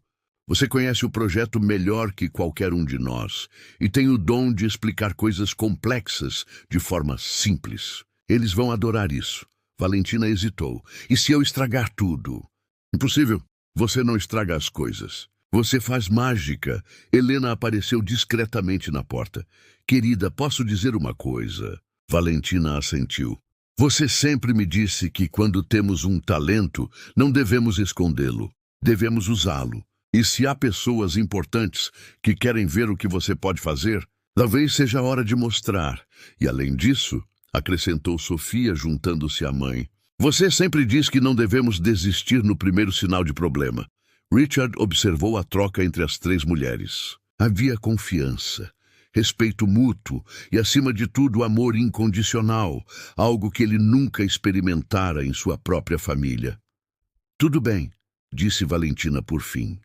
Você conhece o projeto melhor que qualquer um de nós e tem o dom de explicar coisas complexas de forma simples. Eles vão adorar isso. Valentina hesitou. E se eu estragar tudo? Impossível. Você não estraga as coisas. Você faz mágica. Helena apareceu discretamente na porta. Querida, posso dizer uma coisa? Valentina assentiu. Você sempre me disse que quando temos um talento, não devemos escondê-lo. Devemos usá-lo. E se há pessoas importantes que querem ver o que você pode fazer, talvez seja a hora de mostrar. E além disso, acrescentou Sofia, juntando-se à mãe, você sempre diz que não devemos desistir no primeiro sinal de problema. Richard observou a troca entre as três mulheres. Havia confiança, respeito mútuo e, acima de tudo, amor incondicional, algo que ele nunca experimentara em sua própria família. Tudo bem, disse Valentina por fim.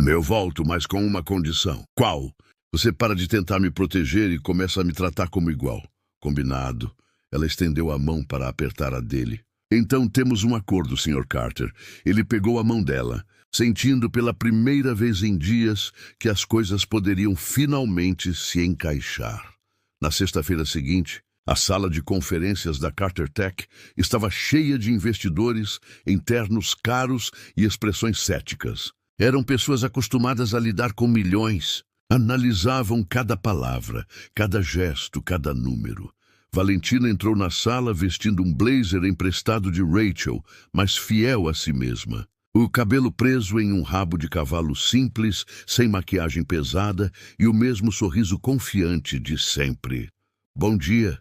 Eu volto, mas com uma condição. Qual? Você para de tentar me proteger e começa a me tratar como igual. Combinado. Ela estendeu a mão para apertar a dele. Então temos um acordo, Sr. Carter. Ele pegou a mão dela, sentindo pela primeira vez em dias que as coisas poderiam finalmente se encaixar. Na sexta-feira seguinte, a sala de conferências da Carter Tech estava cheia de investidores em ternos caros e expressões céticas. Eram pessoas acostumadas a lidar com milhões. Analisavam cada palavra, cada gesto, cada número. Valentina entrou na sala vestindo um blazer emprestado de Rachel, mas fiel a si mesma. O cabelo preso em um rabo de cavalo simples, sem maquiagem pesada e o mesmo sorriso confiante de sempre. "Bom dia",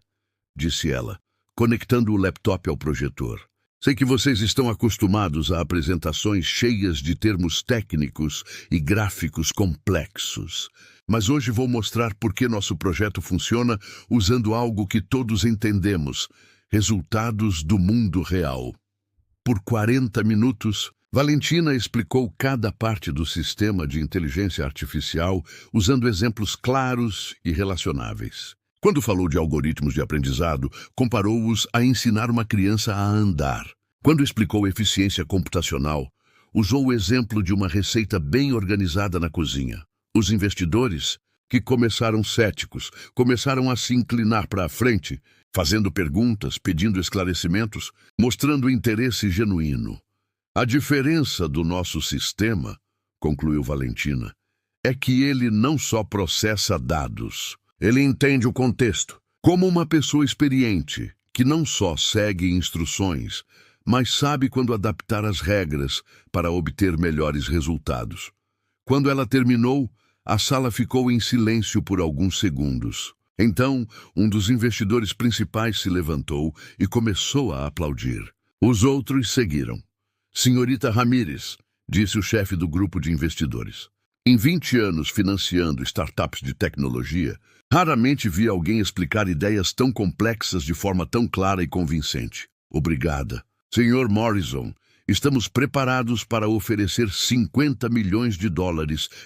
disse ela, conectando o laptop ao projetor. "Sei que vocês estão acostumados a apresentações cheias de termos técnicos e gráficos complexos, mas hoje vou mostrar por que nosso projeto funciona usando algo que todos entendemos: resultados do mundo real." Por 40 minutos, Valentina explicou cada parte do sistema de inteligência artificial usando exemplos claros e relacionáveis. Quando falou de algoritmos de aprendizado, comparou-os a ensinar uma criança a andar. Quando explicou eficiência computacional, usou o exemplo de uma receita bem organizada na cozinha. Os investidores, que começaram céticos, começaram a se inclinar para a frente, fazendo perguntas, pedindo esclarecimentos, mostrando interesse genuíno. "A diferença do nosso sistema", concluiu Valentina, "é que ele não só processa dados, ele entende o contexto, como uma pessoa experiente, que não só segue instruções, mas sabe quando adaptar as regras para obter melhores resultados." Quando ela terminou, a sala ficou em silêncio por alguns segundos. Então, um dos investidores principais se levantou e começou a aplaudir. Os outros seguiram. "Senhorita Ramírez", disse o chefe do grupo de investidores. "Em 20 anos financiando startups de tecnologia, raramente vi alguém explicar ideias tão complexas de forma tão clara e convincente. Obrigada. Senhor Morrison, estamos preparados para oferecer $50 milhões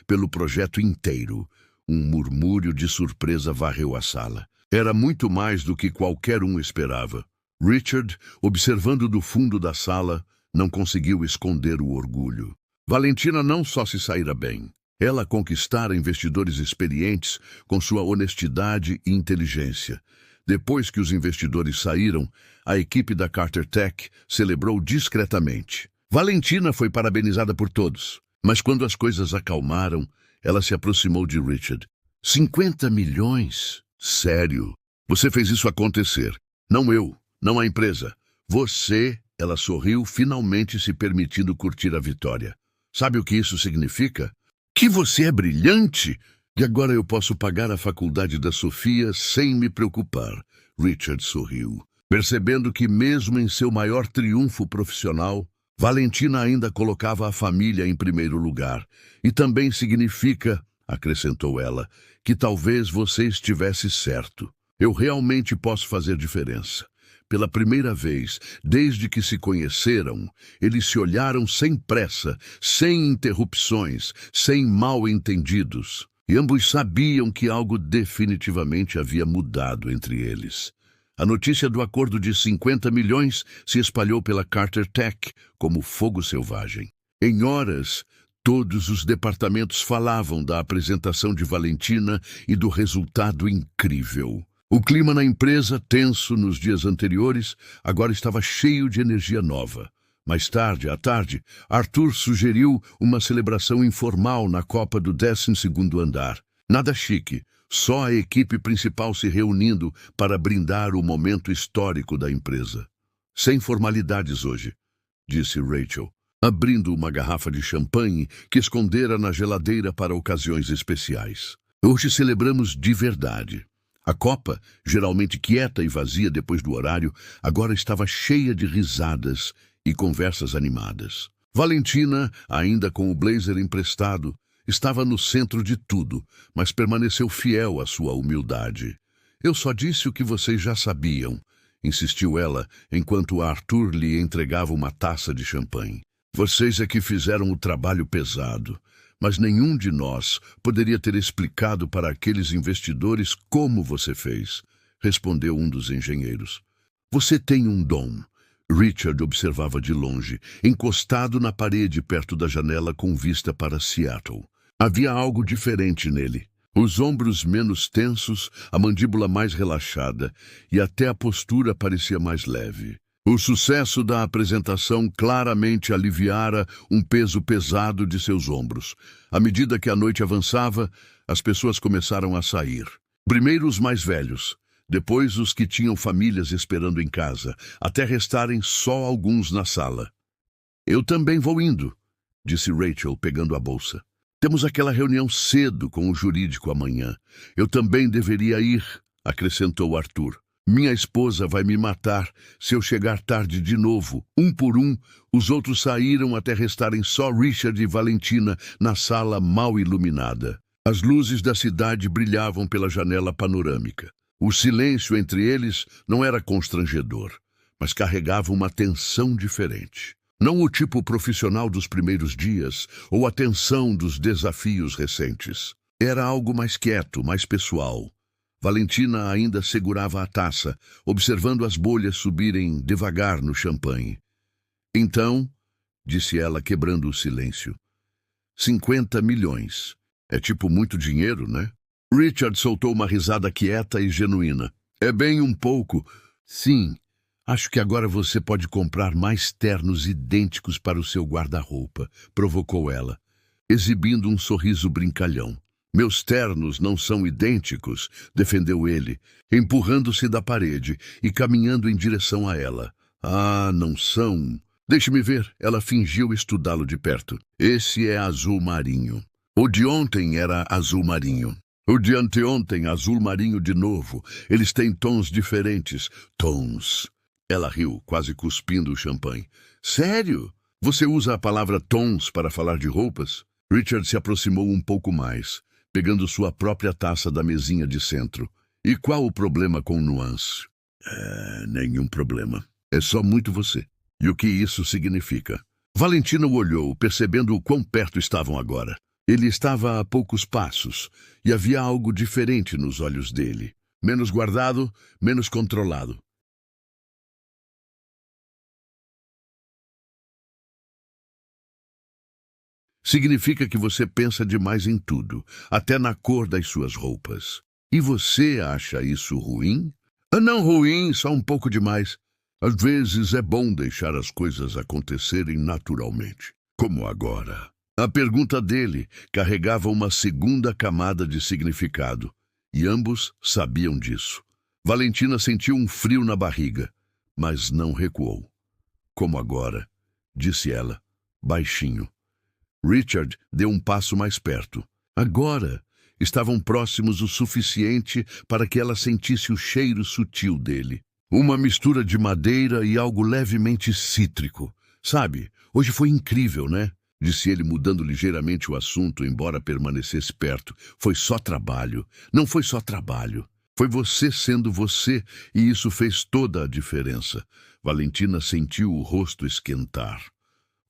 pelo projeto inteiro." Um murmúrio de surpresa varreu a sala. Era muito mais do que qualquer um esperava. Richard, observando do fundo da sala, não conseguiu esconder o orgulho. Valentina não só se saíra bem. Ela conquistara investidores experientes com sua honestidade e inteligência. Depois que os investidores saíram, a equipe da Carter Tech celebrou discretamente. Valentina foi parabenizada por todos, mas quando as coisas acalmaram, ela se aproximou de Richard. "50 milhões? Sério? Você fez isso acontecer. Não eu, não a empresa. Você..." Ela sorriu, finalmente se permitindo curtir a vitória. "Sabe o que isso significa? Que você é brilhante! E agora eu posso pagar a faculdade da Sofia sem me preocupar." Richard sorriu, percebendo que mesmo em seu maior triunfo profissional, Valentina ainda colocava a família em primeiro lugar. "E também significa", acrescentou ela, "que talvez você estivesse certo. Eu realmente posso fazer diferença." Pela primeira vez, desde que se conheceram, eles se olharam sem pressa, sem interrupções, sem mal-entendidos. E ambos sabiam que algo definitivamente havia mudado entre eles. A notícia do acordo de 50 milhões se espalhou pela Carter Tech como fogo selvagem. Em horas, todos os departamentos falavam da apresentação de Valentina e do resultado incrível. O clima na empresa, tenso nos dias anteriores, agora estava cheio de energia nova. Mais tarde, à tarde, Arthur sugeriu uma celebração informal na copa do 12º andar. Nada chique, só a equipe principal se reunindo para brindar o momento histórico da empresa. "Sem formalidades hoje", disse Rachel, abrindo uma garrafa de champanhe que escondera na geladeira para ocasiões especiais. "Hoje celebramos de verdade." A copa, geralmente quieta e vazia depois do horário, agora estava cheia de risadas e conversas animadas. Valentina, ainda com o blazer emprestado, estava no centro de tudo, mas permaneceu fiel à sua humildade. "Eu só disse o que vocês já sabiam", insistiu ela, enquanto Arthur lhe entregava uma taça de champanhe. "Vocês é que fizeram o trabalho pesado. Mas nenhum de nós poderia ter explicado para aqueles investidores como você fez", respondeu um dos engenheiros. "Você tem um dom." Richard observava de longe, encostado na parede perto da janela com vista para Seattle. Havia algo diferente nele. Os ombros menos tensos, a mandíbula mais relaxada, e até a postura parecia mais leve. O sucesso da apresentação claramente aliviara um peso pesado de seus ombros. À medida que a noite avançava, as pessoas começaram a sair. Primeiro os mais velhos, depois os que tinham famílias esperando em casa, até restarem só alguns na sala. Eu também vou indo, disse Rachel, pegando a bolsa. Temos aquela reunião cedo com o jurídico amanhã. Eu também deveria ir, acrescentou Arthur. Minha esposa vai me matar se eu chegar tarde de novo. Um por um, os outros saíram até restarem só Richard e Valentina na sala mal iluminada. As luzes da cidade brilhavam pela janela panorâmica. O silêncio entre eles não era constrangedor, mas carregava uma tensão diferente. Não o tipo profissional dos primeiros dias ou a tensão dos desafios recentes. Era algo mais quieto, mais pessoal. Valentina ainda segurava a taça, observando as bolhas subirem devagar no champanhe. Então, disse ela, quebrando o silêncio, 50 milhões. É tipo muito dinheiro, né? Richard soltou uma risada quieta e genuína. É bem um pouco. Sim, acho que agora você pode comprar mais ternos idênticos para o seu guarda-roupa, provocou ela, exibindo um sorriso brincalhão. Meus ternos não são idênticos, defendeu ele, empurrando-se da parede e caminhando em direção a ela. Ah, não são. Deixe-me ver, ela fingiu estudá-lo de perto. Esse é azul marinho. O de ontem era azul marinho. O de anteontem, azul marinho de novo. Eles têm tons diferentes. Tons. Ela riu, quase cuspindo o champanhe. Sério? Você usa a palavra tons para falar de roupas? Richard se aproximou um pouco mais, pegando sua própria taça da mesinha de centro. E qual o problema com nuance? Nenhum problema. É só muito você. E o que isso significa? Valentina o olhou, percebendo o quão perto estavam agora. Ele estava a poucos passos, e havia algo diferente nos olhos dele. Menos guardado, menos controlado. Significa que você pensa demais em tudo, até na cor das suas roupas. E você acha isso ruim? Não ruim, só um pouco demais. Às vezes é bom deixar as coisas acontecerem naturalmente, como agora. A pergunta dele carregava uma segunda camada de significado, e ambos sabiam disso. Valentina sentiu um frio na barriga, mas não recuou. Como agora, disse ela, baixinho. Richard deu um passo mais perto. Agora, estavam próximos o suficiente para que ela sentisse o cheiro sutil dele. Uma mistura de madeira e algo levemente cítrico. Sabe, hoje foi incrível, né? Disse ele, mudando ligeiramente o assunto, embora permanecesse perto. Foi só trabalho. Não foi só trabalho. Foi você sendo você, e isso fez toda a diferença. Valentina sentiu o rosto esquentar.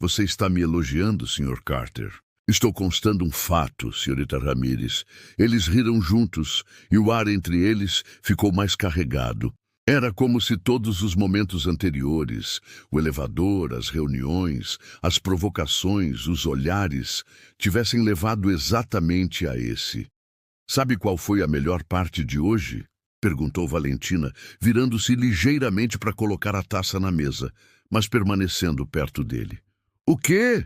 Você está me elogiando, Sr. Carter? Estou constando um fato, Srta. Ramírez. Eles riram juntos, e o ar entre eles ficou mais carregado. Era como se todos os momentos anteriores, o elevador, as reuniões, as provocações, os olhares, tivessem levado exatamente a esse. Sabe qual foi a melhor parte de hoje? Perguntou Valentina, virando-se ligeiramente para colocar a taça na mesa, mas permanecendo perto dele. O quê?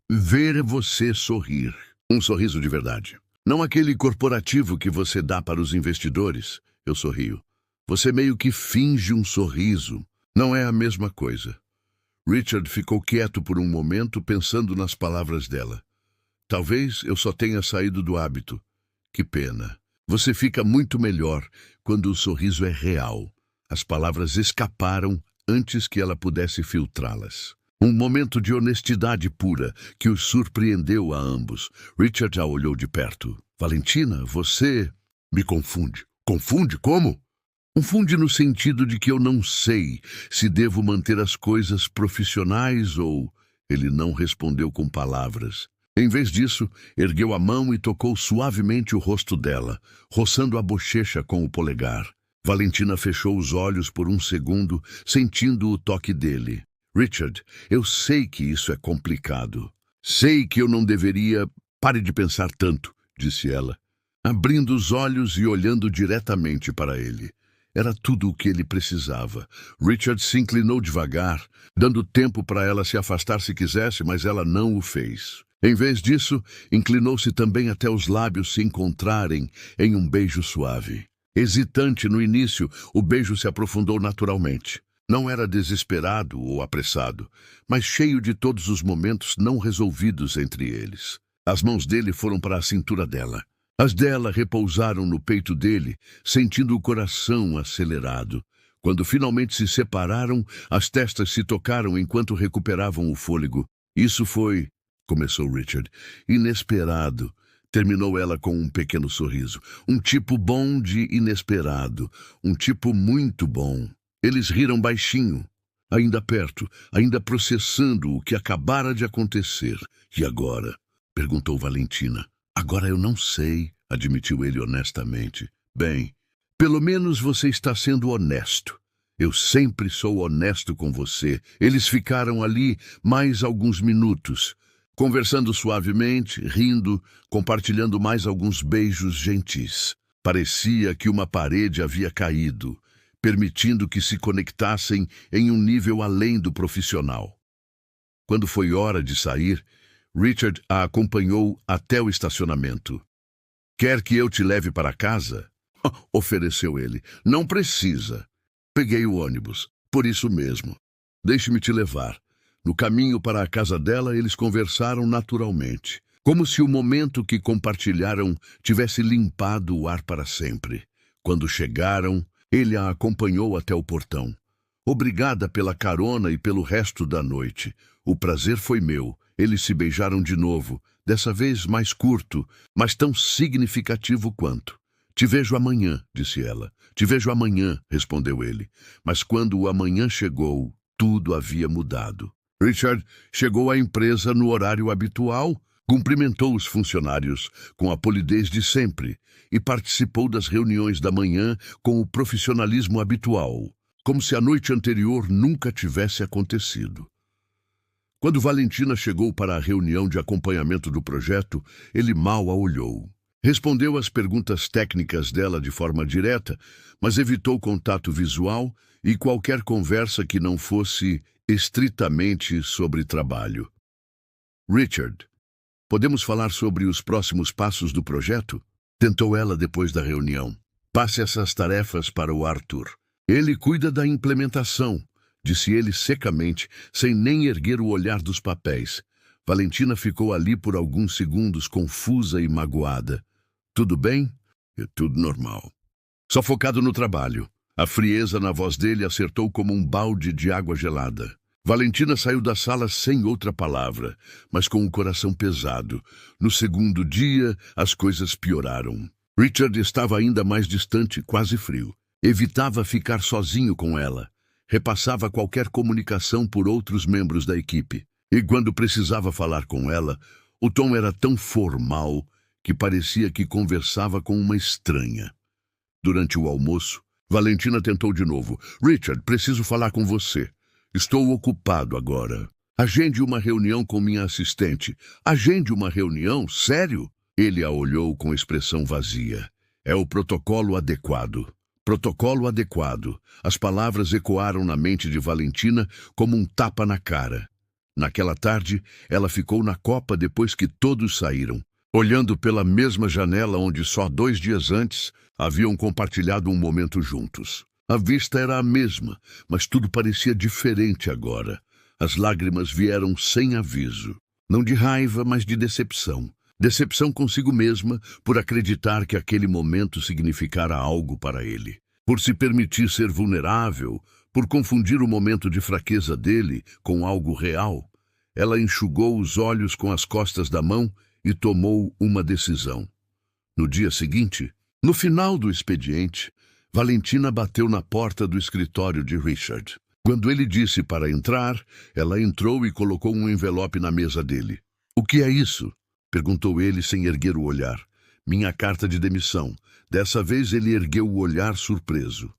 Ver você sorrir. Um sorriso de verdade. Não aquele corporativo que você dá para os investidores. Eu sorrio. Você meio que finge um sorriso. Não é a mesma coisa. Richard ficou quieto por um momento, pensando nas palavras dela. Talvez eu só tenha saído do hábito. Que pena. Você fica muito melhor quando o sorriso é real. As palavras escaparam antes que ela pudesse filtrá-las. Um momento de honestidade pura que os surpreendeu a ambos. Richard a olhou de perto. Valentina, você me confunde. Confunde? Como? Confunde no sentido de que eu não sei se devo manter as coisas profissionais ou... Ele não respondeu com palavras. Em vez disso, ergueu a mão e tocou suavemente o rosto dela, roçando a bochecha com o polegar. Valentina fechou os olhos por um segundo, sentindo o toque dele. Richard, eu sei que isso é complicado. Sei que eu não deveria... Pare de pensar tanto, disse ela, abrindo os olhos e olhando diretamente para ele. Era tudo o que ele precisava. Richard se inclinou devagar, dando tempo para ela se afastar se quisesse, mas ela não o fez. Em vez disso, inclinou-se também até os lábios se encontrarem em um beijo suave. Hesitante no início, o beijo se aprofundou naturalmente. Não era desesperado ou apressado, mas cheio de todos os momentos não resolvidos entre eles. As mãos dele foram para a cintura dela. As dela repousaram no peito dele, sentindo o coração acelerado. Quando finalmente se separaram, as testas se tocaram enquanto recuperavam o fôlego. Isso foi, começou Richard, inesperado. Terminou ela com um pequeno sorriso. Um tipo bom de inesperado. Um tipo muito bom. Eles riram baixinho, ainda perto, ainda processando o que acabara de acontecer. E agora? Perguntou Valentina. Agora eu não sei, admitiu ele honestamente. Bem, pelo menos você está sendo honesto. Eu sempre sou honesto com você. Eles ficaram ali mais alguns minutos, conversando suavemente, rindo, compartilhando mais alguns beijos gentis. Parecia que uma parede havia caído, permitindo que se conectassem em um nível além do profissional. Quando foi hora de sair, Richard a acompanhou até o estacionamento. "Quer que eu te leve para casa?" ofereceu ele. "Não precisa. Peguei o ônibus. Por isso mesmo. Deixe-me te levar." No caminho para a casa dela, eles conversaram naturalmente, como se o momento que compartilharam tivesse limpado o ar para sempre. Quando chegaram, ele a acompanhou até o portão. "Obrigada pela carona e pelo resto da noite. O prazer foi meu." Eles se beijaram de novo, dessa vez mais curto, mas tão significativo quanto. "Te vejo amanhã", disse ela. "Te vejo amanhã", respondeu ele. Mas quando o amanhã chegou, tudo havia mudado. Richard chegou à empresa no horário habitual, cumprimentou os funcionários com a polidez de sempre e participou das reuniões da manhã com o profissionalismo habitual, como se a noite anterior nunca tivesse acontecido. Quando Valentina chegou para a reunião de acompanhamento do projeto, ele mal a olhou. Respondeu às perguntas técnicas dela de forma direta, mas evitou contato visual e qualquer conversa que não fosse estritamente sobre trabalho. "Richard, podemos falar sobre os próximos passos do projeto?" tentou ela depois da reunião. "Passe essas tarefas para o Arthur. Ele cuida da implementação", disse ele secamente, sem nem erguer o olhar dos papéis. Valentina ficou ali por alguns segundos, confusa e magoada. "Tudo bem?" "É tudo normal." Só focado no trabalho. A frieza na voz dele acertou como um balde de água gelada. Valentina saiu da sala sem outra palavra, mas com o coração pesado. No segundo dia, as coisas pioraram. Richard estava ainda mais distante, quase frio. Evitava ficar sozinho com ela. Repassava qualquer comunicação por outros membros da equipe. E quando precisava falar com ela, o tom era tão formal que parecia que conversava com uma estranha. Durante o almoço, Valentina tentou de novo. "Richard, preciso falar com você. Estou ocupado agora. Agende uma reunião com minha assistente." "Agende uma reunião? Sério?" Ele a olhou com expressão vazia. "É o protocolo adequado." Protocolo adequado. As palavras ecoaram na mente de Valentina como um tapa na cara. Naquela tarde, ela ficou na copa depois que todos saíram, olhando pela mesma janela onde só 2 dias antes haviam compartilhado um momento juntos. A vista era a mesma, mas tudo parecia diferente agora. As lágrimas vieram sem aviso. Não de raiva, mas de decepção. Decepção consigo mesma por acreditar que aquele momento significara algo para ele. Por se permitir ser vulnerável, por confundir o momento de fraqueza dele com algo real. Ela enxugou os olhos com as costas da mão e tomou uma decisão. No dia seguinte, no final do expediente, Valentina bateu na porta do escritório de Richard. Quando ele disse para entrar, ela entrou e colocou um envelope na mesa dele. "O que é isso?" perguntou ele sem erguer o olhar. "Minha carta de demissão." Dessa vez ele ergueu o olhar surpreso.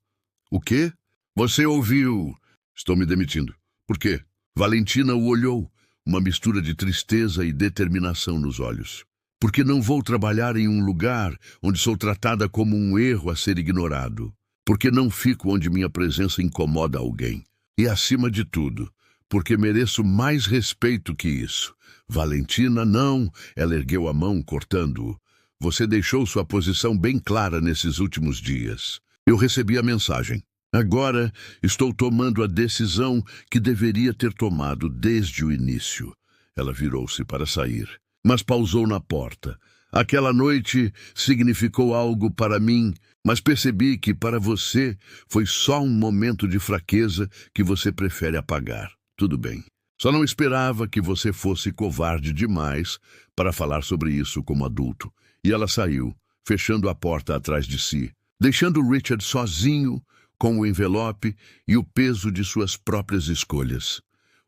"O quê?" "Você ouviu." "Estou me demitindo." "Por quê?" Valentina o olhou, uma mistura de tristeza e determinação nos olhos. "Porque não vou trabalhar em um lugar onde sou tratada como um erro a ser ignorado." porque não fico onde minha presença incomoda alguém. E, acima de tudo, porque mereço mais respeito que isso. Valentina, não, ela ergueu a mão, cortando-o. Você deixou sua posição bem clara nesses últimos dias. Eu recebi a mensagem. Agora estou tomando a decisão que deveria ter tomado desde o início. Ela virou-se para sair, mas pausou na porta. Aquela noite significou algo para mim, mas percebi que para você foi só um momento de fraqueza que você prefere apagar. Tudo bem. Só não esperava que você fosse covarde demais para falar sobre isso como adulto. E ela saiu, fechando a porta atrás de si, deixando Richard sozinho com o envelope e o peso de suas próprias escolhas.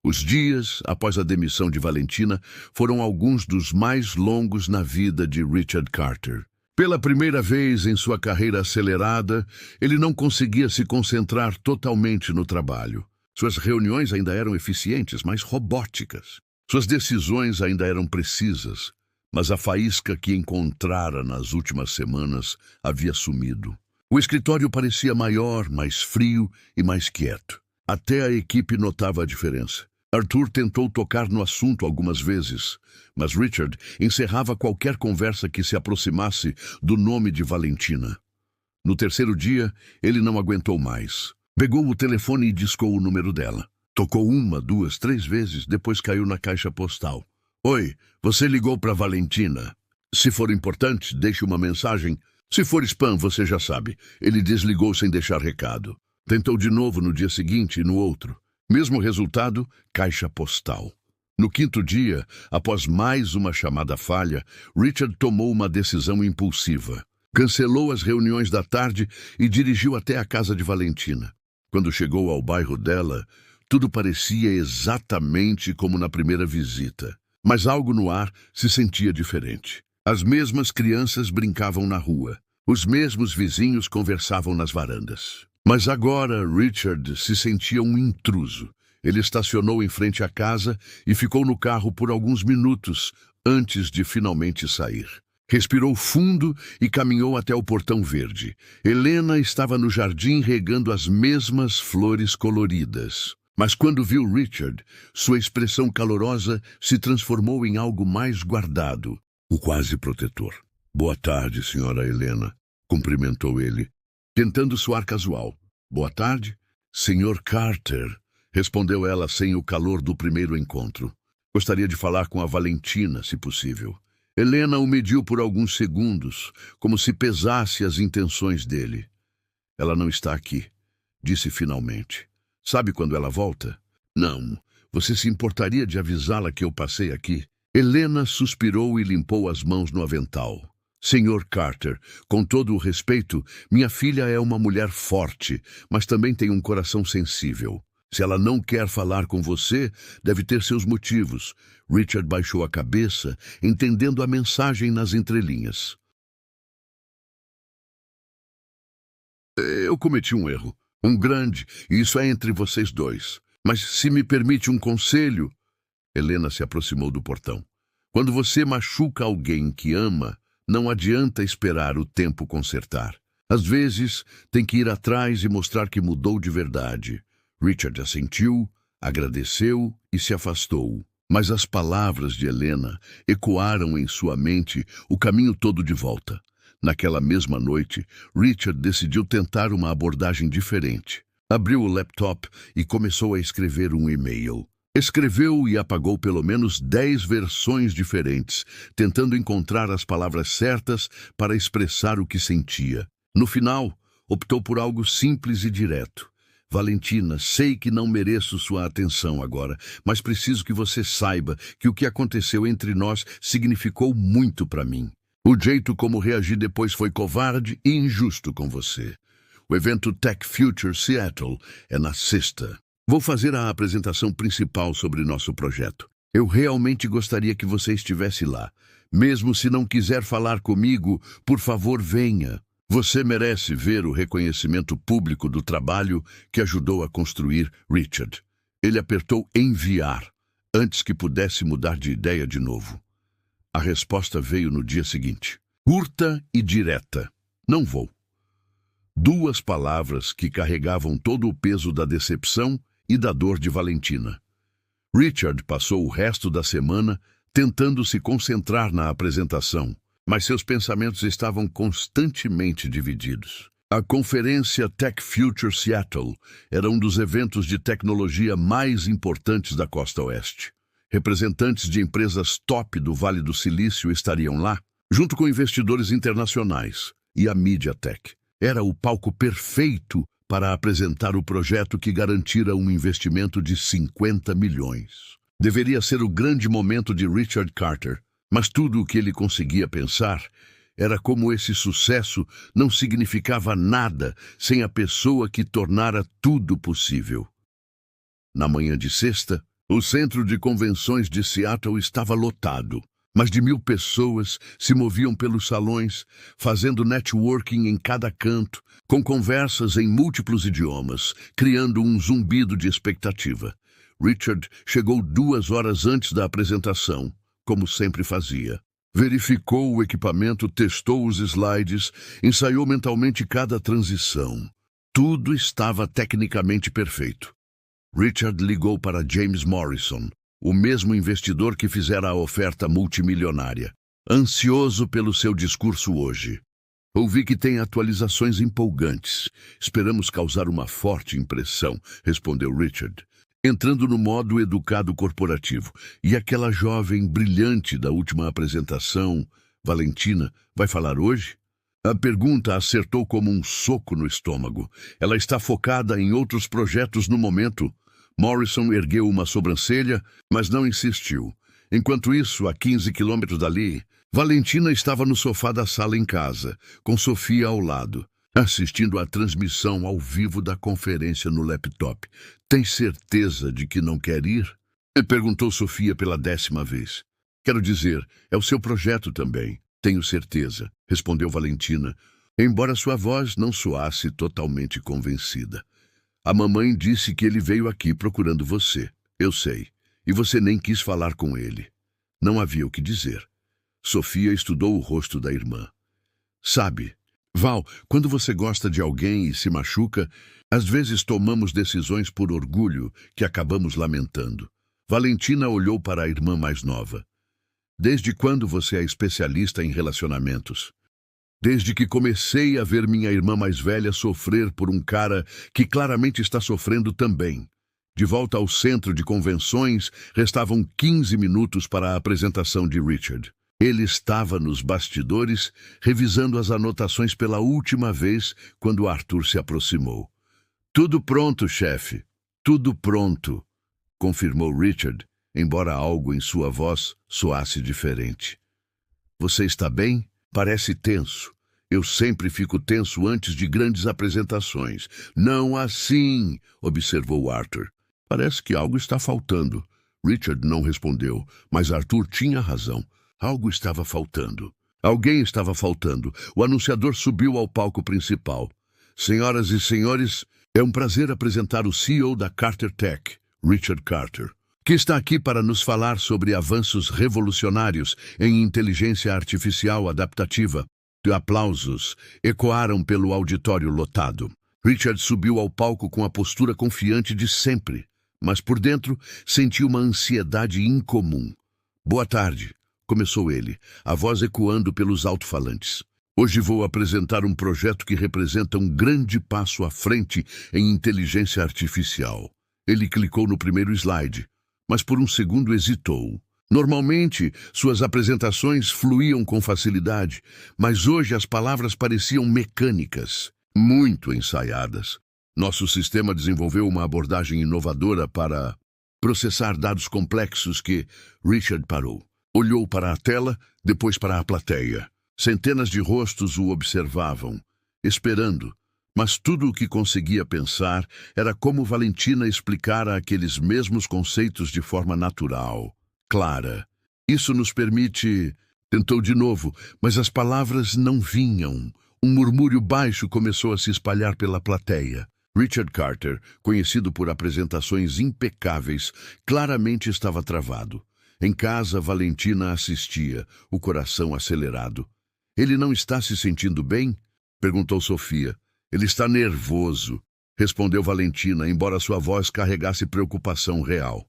Os dias após a demissão de Valentina foram alguns dos mais longos na vida de Richard Carter. Pela primeira vez em sua carreira acelerada, ele não conseguia se concentrar totalmente no trabalho. Suas reuniões ainda eram eficientes, mas robóticas. Suas decisões ainda eram precisas, mas a faísca que encontrara nas últimas semanas havia sumido. O escritório parecia maior, mais frio e mais quieto. Até a equipe notava a diferença. Arthur tentou tocar no assunto algumas vezes, mas Richard encerrava qualquer conversa que se aproximasse do nome de Valentina. No terceiro dia, ele não aguentou mais. Pegou o telefone e discou o número dela. Tocou 1, 2, 3 vezes, depois caiu na caixa postal. Oi, você ligou para Valentina. Se for importante, deixe uma mensagem. Se for spam, você já sabe. Ele desligou sem deixar recado. Tentou de novo no dia seguinte e no outro. Mesmo resultado, caixa postal. No quinto dia, após mais uma chamada falha, Richard tomou uma decisão impulsiva. Cancelou as reuniões da tarde e dirigiu até a casa de Valentina. Quando chegou ao bairro dela, tudo parecia exatamente como na primeira visita. Mas algo no ar se sentia diferente. As mesmas crianças brincavam na rua. Os mesmos vizinhos conversavam nas varandas. Mas agora Richard se sentia um intruso. Ele estacionou em frente à casa e ficou no carro por alguns minutos antes de finalmente sair. Respirou fundo e caminhou até o portão verde. Helena estava no jardim regando as mesmas flores coloridas. Mas quando viu Richard, sua expressão calorosa se transformou em algo mais guardado. O quase protetor. Boa tarde, senhora Helena, cumprimentou ele, tentando soar casual. Boa tarde, senhor Carter, respondeu ela sem o calor do primeiro encontro. Gostaria de falar com a Valentina, se possível. Helena o mediu por alguns segundos, como se pesasse as intenções dele. Ela não está aqui, disse finalmente. Sabe quando ela volta? Não. Você se importaria de avisá-la que eu passei aqui? Helena suspirou e limpou as mãos no avental. Senhor Carter, com todo o respeito, minha filha é uma mulher forte, mas também tem um coração sensível. Se ela não quer falar com você, deve ter seus motivos. Richard baixou a cabeça, entendendo a mensagem nas entrelinhas. Eu cometi um erro, um grande, e isso é entre vocês dois. Mas se me permite um conselho... Helena se aproximou do portão. Quando você machuca alguém que ama, não adianta esperar o tempo consertar. Às vezes, tem que ir atrás e mostrar que mudou de verdade. Richard assentiu, agradeceu e se afastou. Mas as palavras de Helena ecoaram em sua mente o caminho todo de volta. Naquela mesma noite, Richard decidiu tentar uma abordagem diferente. Abriu o laptop e começou a escrever um e-mail. Escreveu e apagou pelo menos 10 versões diferentes, tentando encontrar as palavras certas para expressar o que sentia. No final, optou por algo simples e direto. Valentina, sei que não mereço sua atenção agora, mas preciso que você saiba que o que aconteceu entre nós significou muito para mim. O jeito como reagi depois foi covarde e injusto com você. O evento Tech Future Seattle é na sexta. Vou fazer a apresentação principal sobre nosso projeto. Eu realmente gostaria que você estivesse lá. Mesmo se não quiser falar comigo, por favor, venha. Você merece ver o reconhecimento público do trabalho que ajudou a construir Richard. Ele apertou enviar, antes que pudesse mudar de ideia de novo. A resposta veio no dia seguinte. Curta e direta. Não vou. Duas palavras que carregavam todo o peso da decepção e da dor de Valentina. Richard passou o resto da semana tentando se concentrar na apresentação, mas seus pensamentos estavam constantemente divididos. A conferência Tech Future Seattle era um dos eventos de tecnologia mais importantes da Costa Oeste. Representantes de empresas top do Vale do Silício estariam lá, junto com investidores internacionais e a MediaTek. Era o palco perfeito para apresentar o projeto que garantira um investimento de 50 milhões. Deveria ser o grande momento de Richard Carter, mas tudo o que ele conseguia pensar era como esse sucesso não significava nada sem a pessoa que tornara tudo possível. Na manhã de sexta, o centro de convenções de Seattle estava lotado. Mais de 1.000 pessoas se moviam pelos salões, fazendo networking em cada canto, com conversas em múltiplos idiomas, criando um zumbido de expectativa. Richard chegou 2 horas antes da apresentação, como sempre fazia. Verificou o equipamento, testou os slides, ensaiou mentalmente cada transição. Tudo estava tecnicamente perfeito. Richard ligou para James Morrison, o mesmo investidor que fizera a oferta multimilionária, ansioso pelo seu discurso hoje. Ouvi que tem atualizações empolgantes. Esperamos causar uma forte impressão, respondeu Richard, entrando no modo educado corporativo. E aquela jovem brilhante da última apresentação, Valentina, vai falar hoje? A pergunta acertou como um soco no estômago. Ela está focada em outros projetos no momento. Morrison ergueu uma sobrancelha, mas não insistiu. Enquanto isso, a 15 quilômetros dali, Valentina estava no sofá da sala em casa, com Sofia ao lado, assistindo à transmissão ao vivo da conferência no laptop. Tem certeza de que não quer ir? Perguntou Sofia pela 10ª vez. Quero dizer, é o seu projeto também. Tenho certeza, respondeu Valentina, embora sua voz não soasse totalmente convencida. A mamãe disse que ele veio aqui procurando você. Eu sei. E você nem quis falar com ele. Não havia o que dizer. Sofia estudou o rosto da irmã. Sabe, Val, quando você gosta de alguém e se machuca, às vezes tomamos decisões por orgulho que acabamos lamentando. Valentina olhou para a irmã mais nova. Desde quando você é especialista em relacionamentos? Desde que comecei a ver minha irmã mais velha sofrer por um cara que claramente está sofrendo também. De volta ao centro de convenções, restavam 15 minutos para a apresentação de Richard. Ele estava nos bastidores, revisando as anotações pela última vez quando Arthur se aproximou. Tudo pronto, chefe. Tudo pronto, confirmou Richard, embora algo em sua voz soasse diferente. Você está bem? Parece tenso. Eu sempre fico tenso antes de grandes apresentações. Não assim, observou Arthur. Parece que algo está faltando. Richard não respondeu, mas Arthur tinha razão. Algo estava faltando. Alguém estava faltando. O anunciador subiu ao palco principal. Senhoras e senhores, é um prazer apresentar o CEO da Carter Tech, Richard Carter, que está aqui para nos falar sobre avanços revolucionários em inteligência artificial adaptativa. Aplausos ecoaram pelo auditório lotado. Richard subiu ao palco com a postura confiante de sempre, mas por dentro sentiu uma ansiedade incomum. Boa tarde, começou ele, a voz ecoando pelos alto-falantes. Hoje vou apresentar um projeto que representa um grande passo à frente em inteligência artificial. Ele clicou no primeiro slide, mas por um segundo hesitou. Normalmente, suas apresentações fluíam com facilidade, mas hoje as palavras pareciam mecânicas, muito ensaiadas. Nosso sistema desenvolveu uma abordagem inovadora para processar dados complexos que Richard parou. Olhou para a tela, depois para a plateia. Centenas de rostos o observavam, esperando, mas tudo o que conseguia pensar era como Valentina explicara aqueles mesmos conceitos de forma natural, clara. Isso nos permite... Tentou de novo, mas as palavras não vinham. Um murmúrio baixo começou a se espalhar pela plateia. Richard Carter, conhecido por apresentações impecáveis, claramente estava travado. Em casa, Valentina assistia, o coração acelerado. Ele não está se sentindo bem? Perguntou Sofia. Ele está nervoso, respondeu Valentina, embora sua voz carregasse preocupação real.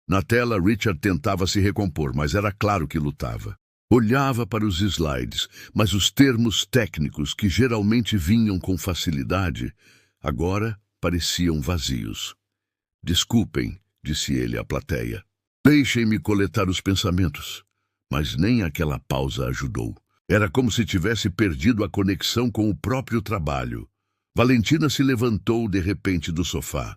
Na tela, Richard tentava se recompor, mas era claro que lutava. Olhava para os slides, mas os termos técnicos, que geralmente vinham com facilidade, agora pareciam vazios. Desculpem, disse ele à plateia. Deixem-me coletar os pensamentos. Mas nem aquela pausa ajudou. Era como se tivesse perdido a conexão com o próprio trabalho. Valentina se levantou de repente do sofá.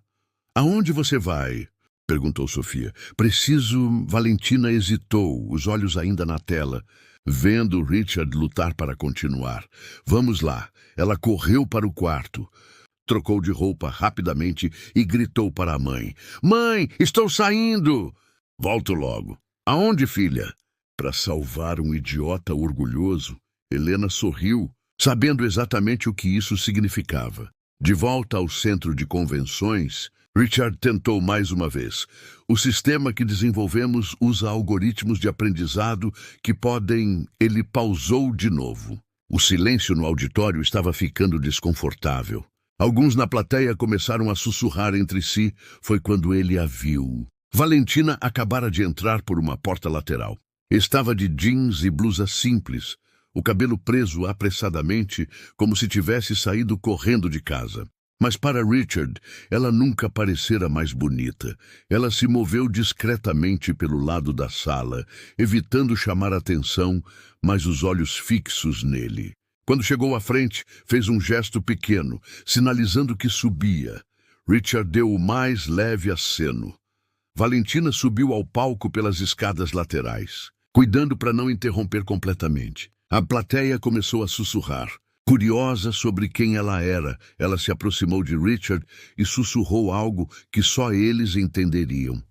Aonde você vai? Perguntou Sofia. Preciso... Valentina hesitou, os olhos ainda na tela, vendo Richard lutar para continuar. Vamos lá. Ela correu para o quarto. Trocou de roupa rapidamente e gritou para a mãe. Mãe, estou saindo! Volto logo. Aonde, filha? Para salvar um idiota orgulhoso, Helena sorriu, sabendo exatamente o que isso significava. De volta ao centro de convenções, Richard tentou mais uma vez. O sistema que desenvolvemos usa algoritmos de aprendizado que podem... Ele pausou de novo. O silêncio no auditório estava ficando desconfortável. Alguns na plateia começaram a sussurrar entre si. Foi quando ele a viu. Valentina acabara de entrar por uma porta lateral. Estava de jeans e blusa simples, o cabelo preso apressadamente, como se tivesse saído correndo de casa. Mas para Richard, ela nunca parecera mais bonita. Ela se moveu discretamente pelo lado da sala, evitando chamar atenção, mas os olhos fixos nele. Quando chegou à frente, fez um gesto pequeno, sinalizando que subia. Richard deu o mais leve aceno. Valentina subiu ao palco pelas escadas laterais, cuidando para não interromper completamente. A plateia começou a sussurrar. Curiosa sobre quem ela era, ela se aproximou de Richard e sussurrou algo que só eles entenderiam.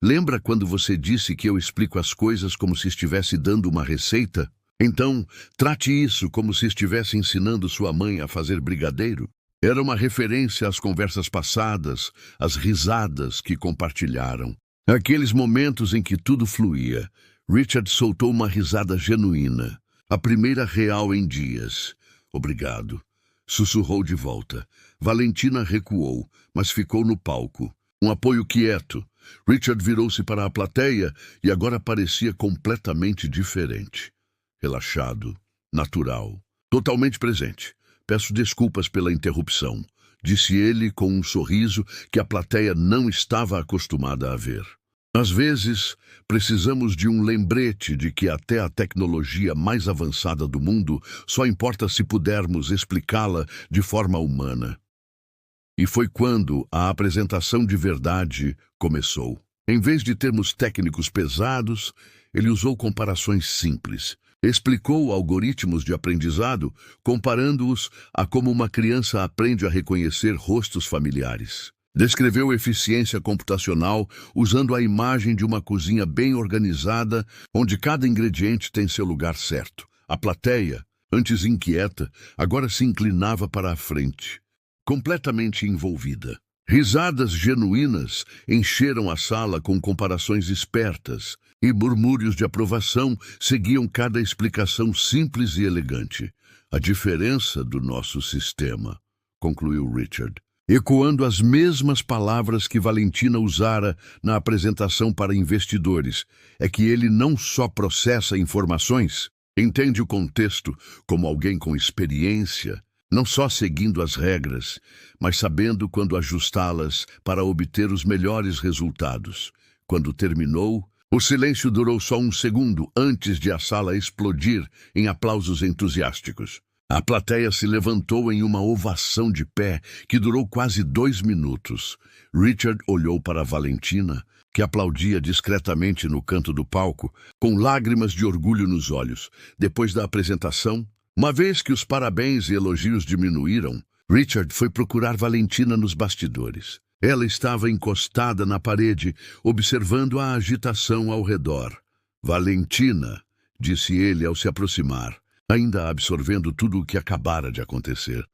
Lembra quando você disse que eu explico as coisas como se estivesse dando uma receita? Então, trate isso como se estivesse ensinando sua mãe a fazer brigadeiro. Era uma referência às conversas passadas, às risadas que compartilharam. Aqueles momentos em que tudo fluía. Richard soltou uma risada genuína, a primeira real em dias. Obrigado. Sussurrou de volta. Valentina recuou, mas ficou no palco. Um apoio quieto. Richard virou-se para a plateia e agora parecia completamente diferente. Relaxado, natural, totalmente presente. Peço desculpas pela interrupção, disse ele com um sorriso que a plateia não estava acostumada a ver. Às vezes, precisamos de um lembrete de que até a tecnologia mais avançada do mundo só importa se pudermos explicá-la de forma humana. E foi quando a apresentação de verdade começou. Em vez de termos técnicos pesados, ele usou comparações simples. Explicou algoritmos de aprendizado, comparando-os a como uma criança aprende a reconhecer rostos familiares. Descreveu eficiência computacional usando a imagem de uma cozinha bem organizada, onde cada ingrediente tem seu lugar certo. A plateia, antes inquieta, agora se inclinava para a frente, completamente envolvida. Risadas genuínas encheram a sala com comparações espertas, e murmúrios de aprovação seguiam cada explicação simples e elegante. A diferença do nosso sistema, concluiu Richard, ecoando as mesmas palavras que Valentina usara na apresentação para investidores, é que ele não só processa informações, entende o contexto como alguém com experiência, não só seguindo as regras, mas sabendo quando ajustá-las para obter os melhores resultados. Quando terminou, o silêncio durou só um segundo antes de a sala explodir em aplausos entusiásticos. A plateia se levantou em uma ovação de pé que durou quase 2 minutos. Richard olhou para Valentina, que aplaudia discretamente no canto do palco, com lágrimas de orgulho nos olhos. Depois da apresentação, uma vez que os parabéns e elogios diminuíram, Richard foi procurar Valentina nos bastidores. Ela estava encostada na parede, observando a agitação ao redor. Valentina, disse ele ao se aproximar, ainda absorvendo tudo o que acabara de acontecer.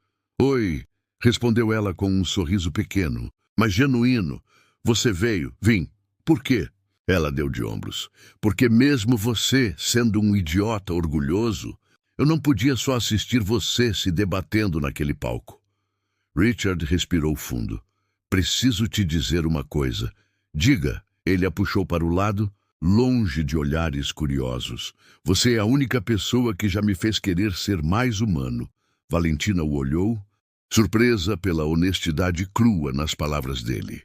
Oi, respondeu ela com um sorriso pequeno, mas genuíno. Você veio? Vim. Por quê? Ela deu de ombros. Porque mesmo você, sendo um idiota orgulhoso, eu não podia só assistir você se debatendo naquele palco. Richard respirou fundo. Preciso te dizer uma coisa. Diga. Ele a puxou para o lado, longe de olhares curiosos. Você é a única pessoa que já me fez querer ser mais humano. Valentina o olhou, surpresa pela honestidade crua nas palavras dele.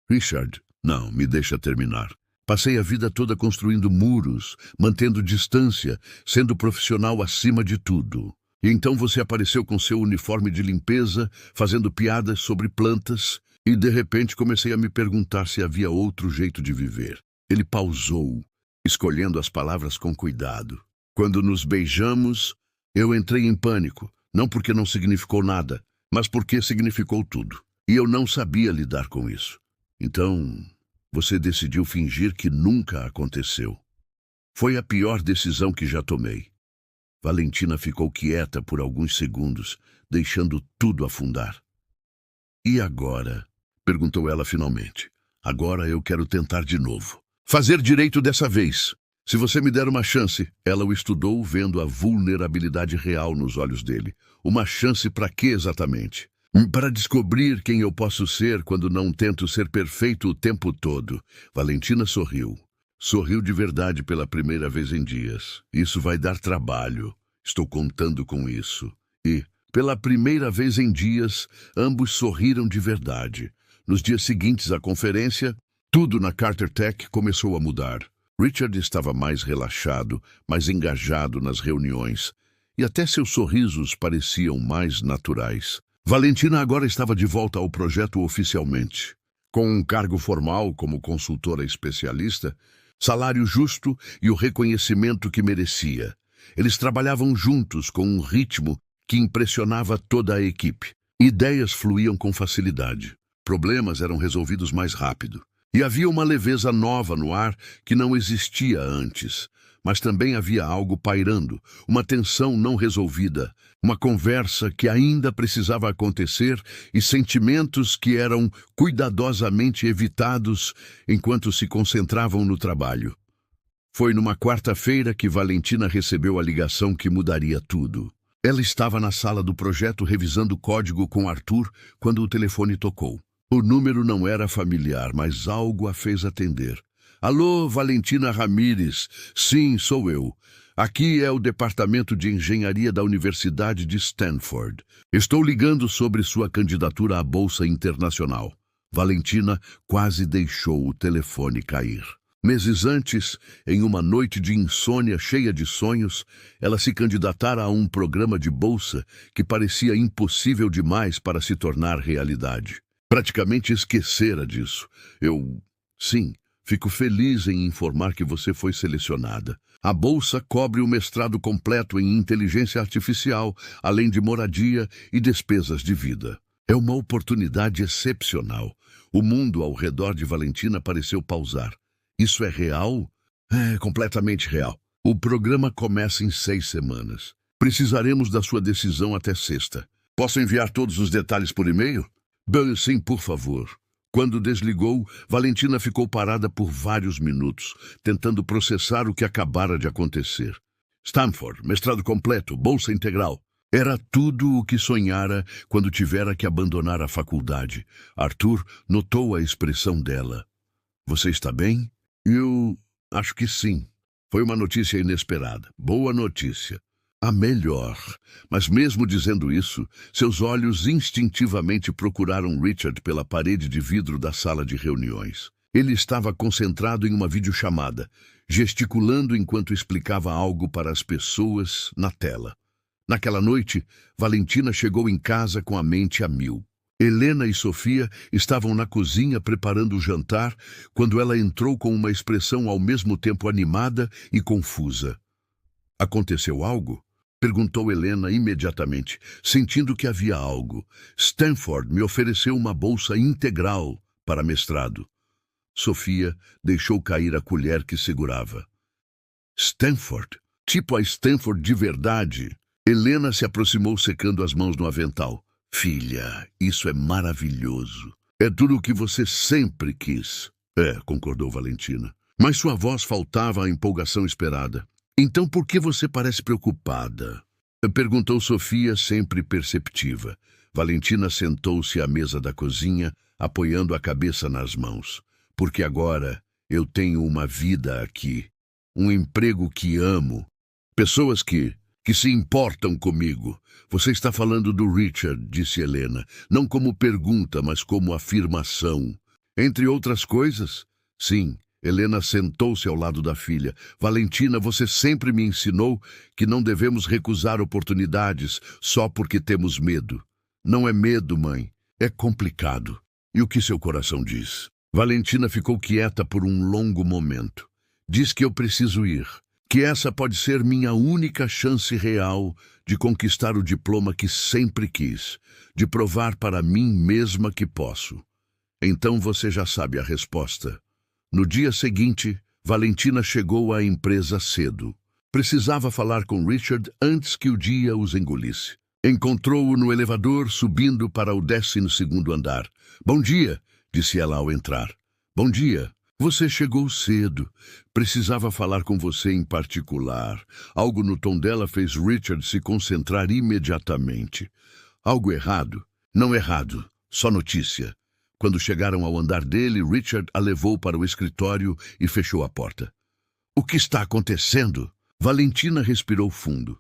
Richard, não, me deixa terminar. Passei a vida toda construindo muros, mantendo distância, sendo profissional acima de tudo. E então você apareceu com seu uniforme de limpeza, fazendo piadas sobre plantas, e de repente comecei a me perguntar se havia outro jeito de viver. Ele pausou, escolhendo as palavras com cuidado. Quando nos beijamos, eu entrei em pânico, não porque não significou nada, mas porque significou tudo. E eu não sabia lidar com isso. Então, você decidiu fingir que nunca aconteceu. Foi a pior decisão que já tomei. Valentina ficou quieta por alguns segundos, deixando tudo afundar. E agora? Perguntou ela finalmente. Agora eu quero tentar de novo. Fazer direito dessa vez. Se você me der uma chance, ela o estudou vendo a vulnerabilidade real nos olhos dele. Uma chance para quê exatamente? Para descobrir quem eu posso ser quando não tento ser perfeito o tempo todo. Valentina sorriu. Sorriu de verdade pela primeira vez em dias. Isso vai dar trabalho. Estou contando com isso. E, pela primeira vez em dias, ambos sorriram de verdade. Nos dias seguintes à conferência, tudo na Carter Tech começou a mudar. Richard estava mais relaxado, mais engajado nas reuniões, e até seus sorrisos pareciam mais naturais. Valentina agora estava de volta ao projeto oficialmente. Com um cargo formal como consultora especialista, salário justo e o reconhecimento que merecia. Eles trabalhavam juntos com um ritmo que impressionava toda a equipe. Ideias fluíam com facilidade. Problemas eram resolvidos mais rápido. E havia uma leveza nova no ar que não existia antes. Mas também havia algo pairando, uma tensão não resolvida, uma conversa que ainda precisava acontecer e sentimentos que eram cuidadosamente evitados enquanto se concentravam no trabalho. Foi numa quarta-feira que Valentina recebeu a ligação que mudaria tudo. Ela estava na sala do projeto revisando o código com Arthur quando o telefone tocou. O número não era familiar, mas algo a fez atender. Alô, Valentina Ramírez. Sim, sou eu. Aqui é o Departamento de Engenharia da Universidade de Stanford. Estou ligando sobre sua candidatura à Bolsa Internacional. Valentina quase deixou o telefone cair. Meses antes, em uma noite de insônia cheia de sonhos, ela se candidatara a um programa de bolsa que parecia impossível demais para se tornar realidade. Praticamente esquecera disso. Sim, fico feliz em informar que você foi selecionada. A bolsa cobre o mestrado completo em inteligência artificial, além de moradia e despesas de vida. É uma oportunidade excepcional. O mundo ao redor de Valentina pareceu pausar. Isso é real? É completamente real. O programa começa em 6 semanas. Precisaremos da sua decisão até sexta. Posso enviar todos os detalhes por e-mail? Bem, sim, por favor. Quando desligou, Valentina ficou parada por vários minutos, tentando processar o que acabara de acontecer. Stanford, mestrado completo, bolsa integral. Era tudo o que sonhara quando tivera que abandonar a faculdade. Arthur notou a expressão dela. Você está bem? Eu acho que sim. Foi uma notícia inesperada. Boa notícia. A melhor. Mas mesmo dizendo isso, seus olhos instintivamente procuraram Richard pela parede de vidro da sala de reuniões. Ele estava concentrado em uma videochamada, gesticulando enquanto explicava algo para as pessoas na tela. Naquela noite, Valentina chegou em casa com a mente a mil. Helena e Sofia estavam na cozinha preparando o jantar quando ela entrou com uma expressão ao mesmo tempo animada e confusa. Aconteceu algo? Perguntou Helena imediatamente, sentindo que havia algo. Stanford me ofereceu uma bolsa integral para mestrado. Sofia deixou cair a colher que segurava. Stanford? Tipo a Stanford de verdade? Helena se aproximou secando as mãos no avental. Filha, isso é maravilhoso. É tudo o que você sempre quis. É, concordou Valentina. Mas sua voz faltava a empolgação esperada. Então por que você parece preocupada? Perguntou Sofia, sempre perceptiva. Valentina sentou-se à mesa da cozinha, apoiando a cabeça nas mãos. Porque agora eu tenho uma vida aqui, um emprego que amo, pessoas que se importam comigo. Você está falando do Richard, disse Helena, não como pergunta, mas como afirmação. Entre outras coisas? Sim. Helena sentou-se ao lado da filha. Valentina, você sempre me ensinou que não devemos recusar oportunidades só porque temos medo. Não é medo, mãe. É complicado. E o que seu coração diz? Valentina ficou quieta por um longo momento. Diz que eu preciso ir. Que essa pode ser minha única chance real de conquistar o diploma que sempre quis. De provar para mim mesma que posso. Então você já sabe a resposta. No dia seguinte, Valentina chegou à empresa cedo. Precisava falar com Richard antes que o dia os engolisse. Encontrou-o no elevador, subindo para o 12º andar. Bom dia, disse ela ao entrar. Bom dia. Você chegou cedo. Precisava falar com você em particular. Algo no tom dela fez Richard se concentrar imediatamente. Algo errado? Não errado, só notícia. Quando chegaram ao andar dele, Richard a levou para o escritório e fechou a porta. O que está acontecendo? Valentina respirou fundo.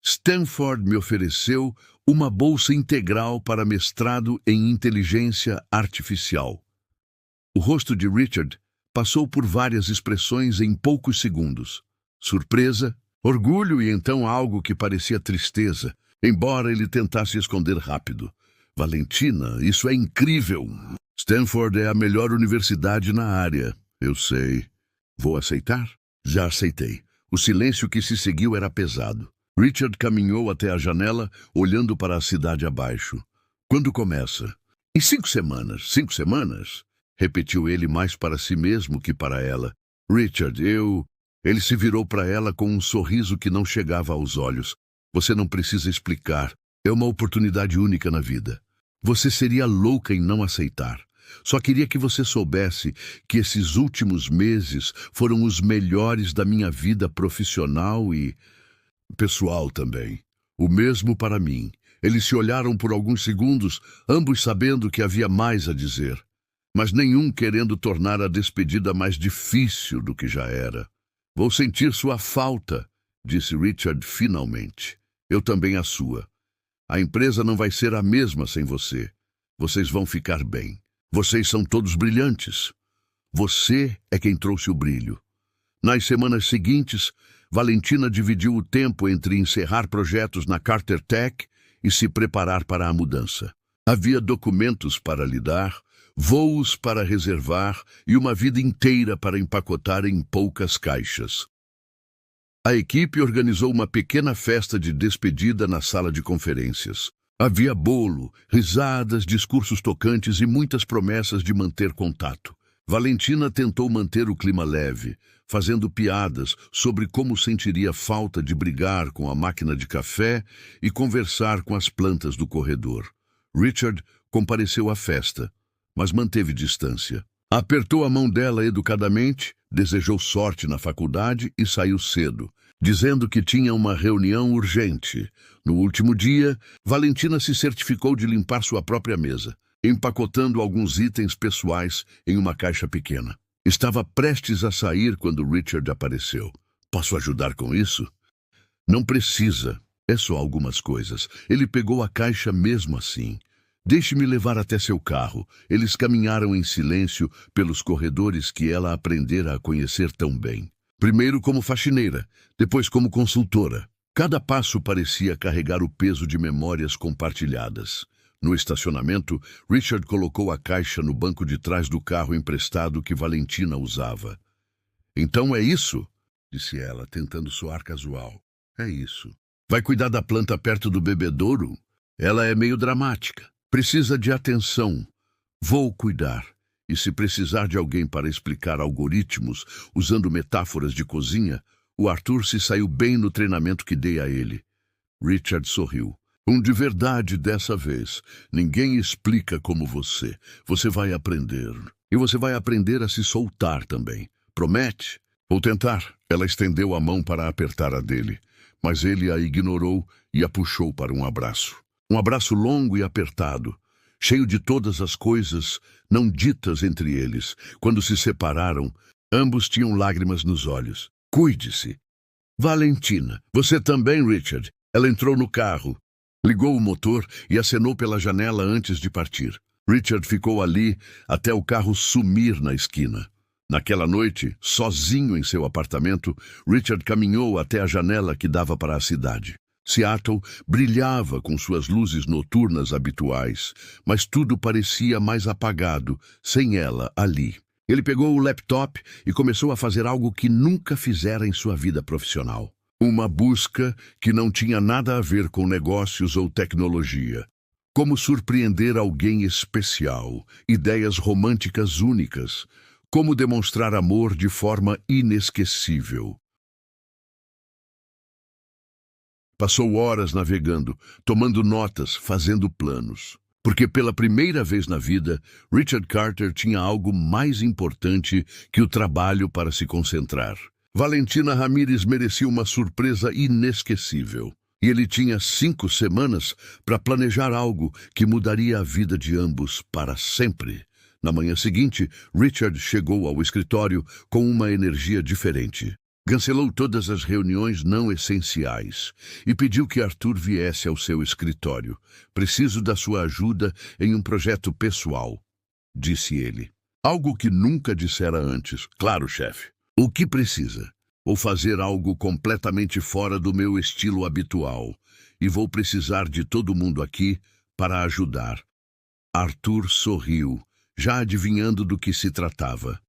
Stanford me ofereceu uma bolsa integral para mestrado em inteligência artificial. O rosto de Richard passou por várias expressões em poucos segundos. Surpresa, orgulho e então algo que parecia tristeza, embora ele tentasse esconder rápido. Valentina, isso é incrível. Stanford é a melhor universidade na área. Eu sei. Vou aceitar? Já aceitei. O silêncio que se seguiu era pesado. Richard caminhou até a janela, olhando para a cidade abaixo. Quando começa? Em 5 semanas. 5 semanas? Repetiu ele mais para si mesmo que para ela. Richard, Ele se virou para ela com um sorriso que não chegava aos olhos. Você não precisa explicar. É uma oportunidade única na vida. Você seria louca em não aceitar. Só queria que você soubesse que esses últimos meses foram os melhores da minha vida profissional e pessoal também. O mesmo para mim. Eles se olharam por alguns segundos, ambos sabendo que havia mais a dizer, mas nenhum querendo tornar a despedida mais difícil do que já era. Vou sentir sua falta, disse Richard finalmente. Eu também a sua. A empresa não vai ser a mesma sem você. Vocês vão ficar bem. Vocês são todos brilhantes. Você é quem trouxe o brilho. Nas semanas seguintes, Valentina dividiu o tempo entre encerrar projetos na Carter Tech e se preparar para a mudança. Havia documentos para lidar, voos para reservar e uma vida inteira para empacotar em poucas caixas. A equipe organizou uma pequena festa de despedida na sala de conferências. Havia bolo, risadas, discursos tocantes e muitas promessas de manter contato. Valentina tentou manter o clima leve, fazendo piadas sobre como sentiria falta de brigar com a máquina de café e conversar com as plantas do corredor. Richard compareceu à festa, mas manteve distância. Apertou a mão dela educadamente, desejou sorte na faculdade e saiu cedo, dizendo que tinha uma reunião urgente. No último dia, Valentina se certificou de limpar sua própria mesa, empacotando alguns itens pessoais em uma caixa pequena. Estava prestes a sair quando Richard apareceu. Posso ajudar com isso? Não precisa. É só algumas coisas. Ele pegou a caixa mesmo assim. Deixe-me levar até seu carro. Eles caminharam em silêncio pelos corredores que ela aprendera a conhecer tão bem. Primeiro como faxineira, depois como consultora. Cada passo parecia carregar o peso de memórias compartilhadas. No estacionamento, Richard colocou a caixa no banco de trás do carro emprestado que Valentina usava. Então é isso? Disse ela, tentando soar casual. É isso. Vai cuidar da planta perto do bebedouro? Ela é meio dramática. Precisa de atenção. Vou cuidar. E se precisar de alguém para explicar algoritmos usando metáforas de cozinha, o Arthur se saiu bem no treinamento que dei a ele. Richard sorriu. De verdade dessa vez. Ninguém explica como você. Você vai aprender. E você vai aprender a se soltar também. Promete? Vou tentar. Ela estendeu a mão para apertar a dele. mas ele a ignorou e a puxou para um abraço. Um abraço longo e apertado, cheio de todas as coisas não ditas entre eles. Quando se separaram, ambos tinham lágrimas nos olhos. Cuide-se. Valentina. Você também, Richard. Ela entrou no carro, ligou o motor e acenou pela janela antes de partir. Richard ficou ali até o carro sumir na esquina. Naquela noite, sozinho em seu apartamento, Richard caminhou até a janela que dava para a cidade. Seattle brilhava com suas luzes noturnas habituais, mas tudo parecia mais apagado, sem ela ali. Ele pegou o laptop e começou a fazer algo que nunca fizera em sua vida profissional. Uma busca que não tinha nada a ver com negócios ou tecnologia. Como surpreender alguém especial, ideias românticas únicas, como demonstrar amor de forma inesquecível. Passou horas navegando, tomando notas, fazendo planos. Porque pela primeira vez na vida, Richard Carter tinha algo mais importante que o trabalho para se concentrar. Valentina Ramírez merecia uma surpresa inesquecível. E ele tinha 5 semanas para planejar algo que mudaria a vida de ambos para sempre. Na manhã seguinte, Richard chegou ao escritório com uma energia diferente. Cancelou todas as reuniões não essenciais e pediu que Arthur viesse ao seu escritório. Preciso da sua ajuda em um projeto pessoal, disse ele. Algo que nunca dissera antes. Claro, chefe. O que precisa? Vou fazer algo completamente fora do meu estilo habitual e vou precisar de todo mundo aqui para ajudar. Arthur sorriu, já adivinhando do que se tratava.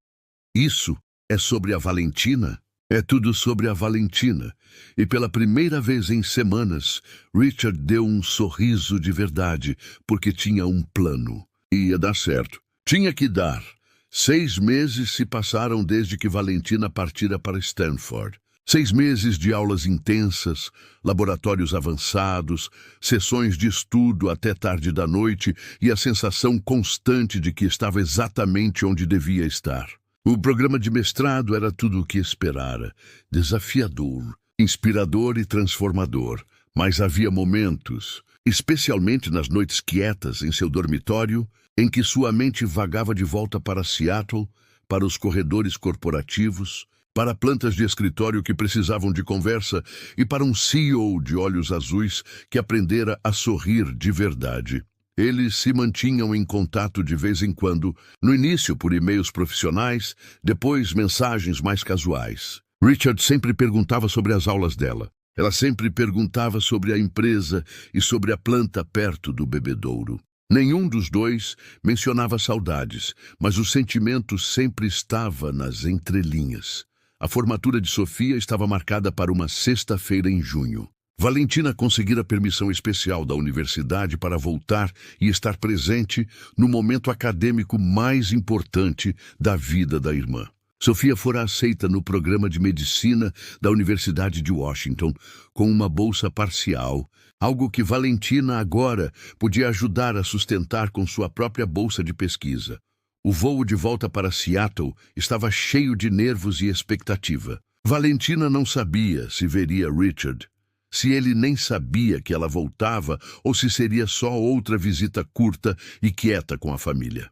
Isso é sobre a Valentina? É tudo sobre a Valentina. E pela primeira vez em semanas, Richard deu um sorriso de verdade, porque tinha um plano. Ia dar certo. Tinha que dar. 6 meses se passaram desde que Valentina partira para Stanford. 6 meses de aulas intensas, laboratórios avançados, sessões de estudo até tarde da noite e a sensação constante de que estava exatamente onde devia estar. O programa de mestrado era tudo o que esperara, desafiador, inspirador e transformador, mas havia momentos, especialmente nas noites quietas em seu dormitório, em que sua mente vagava de volta para Seattle, para os corredores corporativos, para plantas de escritório que precisavam de conversa e para um CEO de olhos azuis que aprendera a sorrir de verdade. Eles se mantinham em contato de vez em quando, no início por e-mails profissionais, depois mensagens mais casuais. Richard sempre perguntava sobre as aulas dela. Ela sempre perguntava sobre a empresa e sobre a planta perto do bebedouro. Nenhum dos dois mencionava saudades, mas o sentimento sempre estava nas entrelinhas. A formatura de Sofia estava marcada para uma sexta-feira em junho. Valentina conseguira permissão especial da universidade para voltar e estar presente no momento acadêmico mais importante da vida da irmã. Sofia fora aceita no programa de medicina da Universidade de Washington com uma bolsa parcial, algo que Valentina agora podia ajudar a sustentar com sua própria bolsa de pesquisa. O voo de volta para Seattle estava cheio de nervos e expectativa. Valentina não sabia se veria Richard, se ele nem sabia que ela voltava ou se seria só outra visita curta e quieta com a família.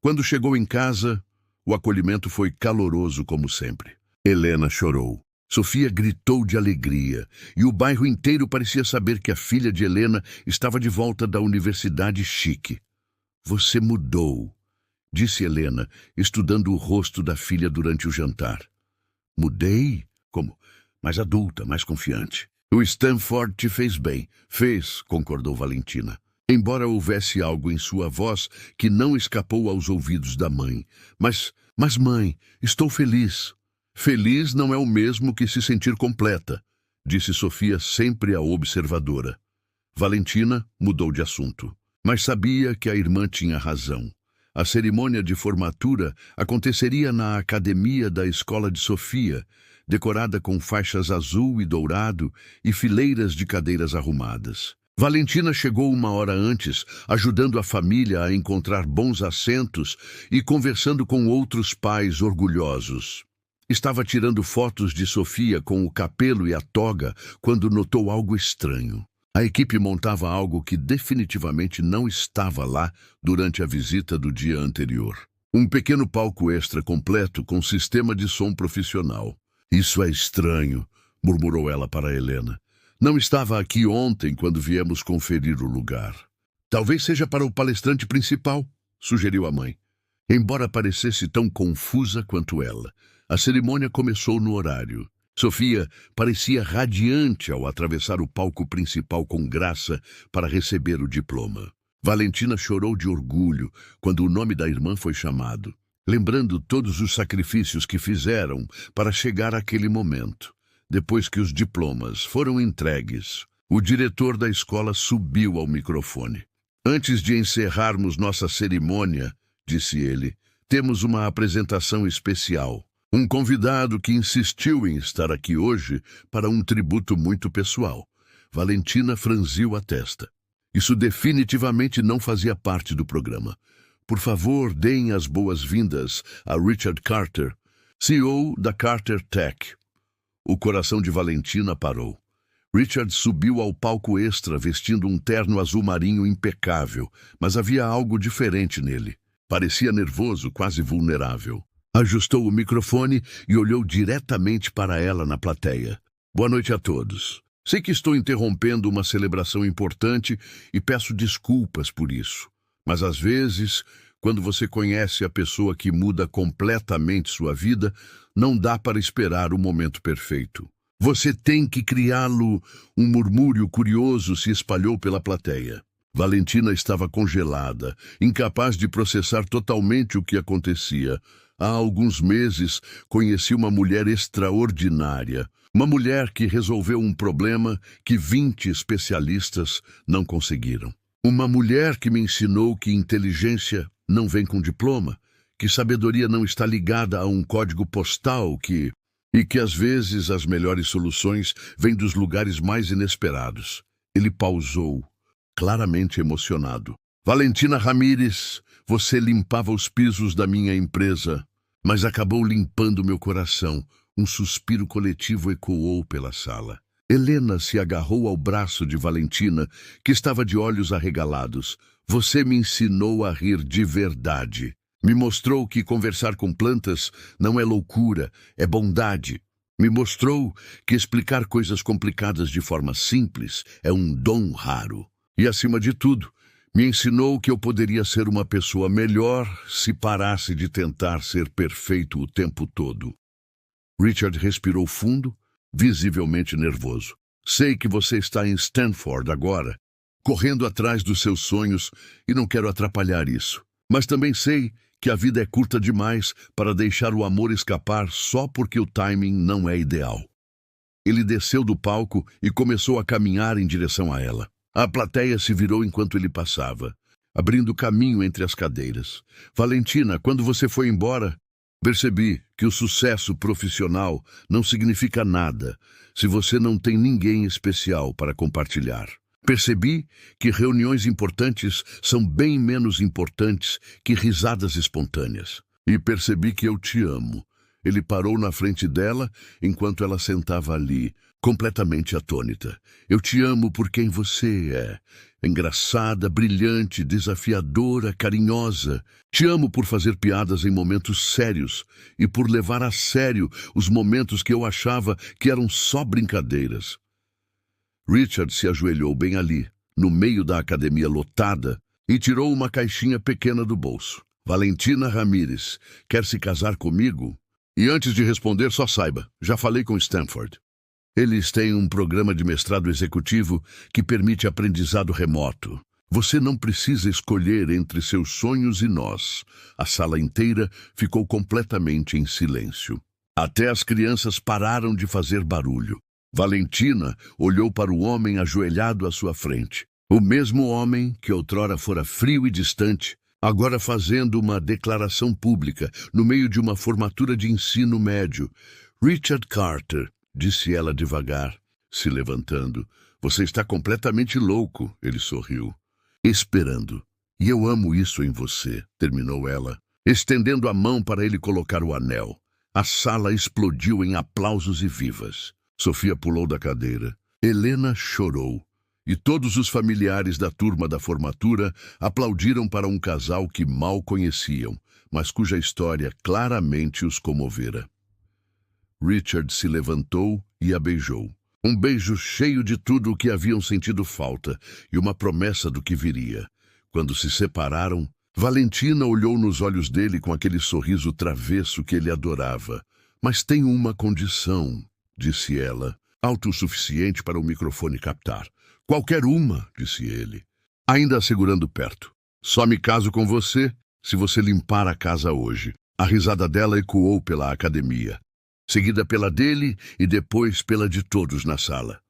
Quando chegou em casa, o acolhimento foi caloroso como sempre. Helena chorou. Sofia gritou de alegria, e o bairro inteiro parecia saber que a filha de Helena estava de volta da universidade chique. Você mudou, disse Helena, estudando o rosto da filha durante o jantar. Mudei? Como? Mais adulta, mais confiante. O Stanford te fez bem. Fez, concordou Valentina. Embora houvesse algo em sua voz que não escapou aos ouvidos da mãe. Mas mãe, estou feliz. Feliz não é o mesmo que se sentir completa, disse Sofia, sempre a observadora. Valentina mudou de assunto, mas sabia que a irmã tinha razão. A cerimônia de formatura aconteceria na academia da escola de Sofia, decorada com faixas azul e dourado e fileiras de cadeiras arrumadas. Valentina chegou 1 hora antes, ajudando a família a encontrar bons assentos e conversando com outros pais orgulhosos. Estava tirando fotos de Sofia com o capelo e a toga quando notou algo estranho. A equipe montava algo que definitivamente não estava lá durante a visita do dia anterior. Um pequeno palco extra completo com sistema de som profissional. Isso é estranho, murmurou ela para Helena. Não estava aqui ontem quando viemos conferir o lugar. Talvez seja para o palestrante principal, sugeriu a mãe. Embora parecesse tão confusa quanto ela, a cerimônia começou no horário. Sofia parecia radiante ao atravessar o palco principal com graça para receber o diploma. Valentina chorou de orgulho quando o nome da irmã foi chamado, lembrando todos os sacrifícios que fizeram para chegar àquele momento. Depois que os diplomas foram entregues, o diretor da escola subiu ao microfone. Antes de encerrarmos nossa cerimônia, disse ele, temos uma apresentação especial. Um convidado que insistiu em estar aqui hoje para um tributo muito pessoal. Valentina franziu a testa. Isso definitivamente não fazia parte do programa. Por favor, deem as boas-vindas a Richard Carter, CEO da Carter Tech. O coração de Valentina parou. Richard subiu ao palco extra vestindo um terno azul marinho impecável, mas havia algo diferente nele. Parecia nervoso, quase vulnerável. Ajustou o microfone e olhou diretamente para ela na plateia. Boa noite a todos. Sei que estou interrompendo uma celebração importante e peço desculpas por isso. Mas às vezes, quando você conhece a pessoa que muda completamente sua vida, não dá para esperar o momento perfeito. Você tem que criá-lo. Um murmúrio curioso se espalhou pela plateia. Valentina estava congelada, incapaz de processar totalmente o que acontecia. Há alguns meses, conheci uma mulher extraordinária. Uma mulher que resolveu um problema que 20 especialistas não conseguiram. Uma mulher que me ensinou que inteligência não vem com diploma, que sabedoria não está ligada a um código postal e que às vezes as melhores soluções vêm dos lugares mais inesperados. Ele pausou, claramente emocionado. Valentina Ramírez, você limpava os pisos da minha empresa, mas acabou limpando meu coração. Um suspiro coletivo ecoou pela sala. Helena se agarrou ao braço de Valentina, que estava de olhos arregalados. Você me ensinou a rir de verdade. Me mostrou que conversar com plantas não é loucura, é bondade. Me mostrou que explicar coisas complicadas de forma simples é um dom raro. E, acima de tudo, me ensinou que eu poderia ser uma pessoa melhor se parasse de tentar ser perfeito o tempo todo. Richard respirou fundo, visivelmente nervoso. Sei que você está em Stanford agora, correndo atrás dos seus sonhos, e não quero atrapalhar isso. Mas também sei que a vida é curta demais para deixar o amor escapar só porque o timing não é ideal. Ele desceu do palco e começou a caminhar em direção a ela. A plateia se virou enquanto ele passava, abrindo caminho entre as cadeiras. Valentina, quando você foi embora, percebi que o sucesso profissional não significa nada se você não tem ninguém especial para compartilhar. Percebi que reuniões importantes são bem menos importantes que risadas espontâneas. E percebi que eu te amo. Ele parou na frente dela enquanto ela sentava ali, completamente atônita. Eu te amo por quem você é. Engraçada, brilhante, desafiadora, carinhosa. Te amo por fazer piadas em momentos sérios e por levar a sério os momentos que eu achava que eram só brincadeiras. Richard se ajoelhou bem ali, no meio da academia lotada, e tirou uma caixinha pequena do bolso. Valentina Ramírez, quer se casar comigo? E antes de responder, só saiba, já falei com Stanford. Eles têm um programa de mestrado executivo que permite aprendizado remoto. Você não precisa escolher entre seus sonhos e nós. A sala inteira ficou completamente em silêncio. Até as crianças pararam de fazer barulho. Valentina olhou para o homem ajoelhado à sua frente. O mesmo homem que outrora fora frio e distante, agora fazendo uma declaração pública no meio de uma formatura de ensino médio. Richard Carter, disse ela devagar, se levantando. Você está completamente louco, ele sorriu. Esperando. E eu amo isso em você, terminou ela, estendendo a mão para ele colocar o anel. A sala explodiu em aplausos e vivas. Sofia pulou da cadeira. Helena chorou. E todos os familiares da turma da formatura aplaudiram para um casal que mal conheciam, mas cuja história claramente os comovera. Richard se levantou e a beijou. Um beijo cheio de tudo o que haviam sentido falta e uma promessa do que viria. Quando se separaram, Valentina olhou nos olhos dele com aquele sorriso travesso que ele adorava. Mas tenho uma condição, disse ela, alto o suficiente para o microfone captar. Qualquer uma, disse ele, ainda a segurando perto. Só me caso com você se você limpar a casa hoje. A risada dela ecoou pela academia, seguida pela dele e depois pela de todos na sala.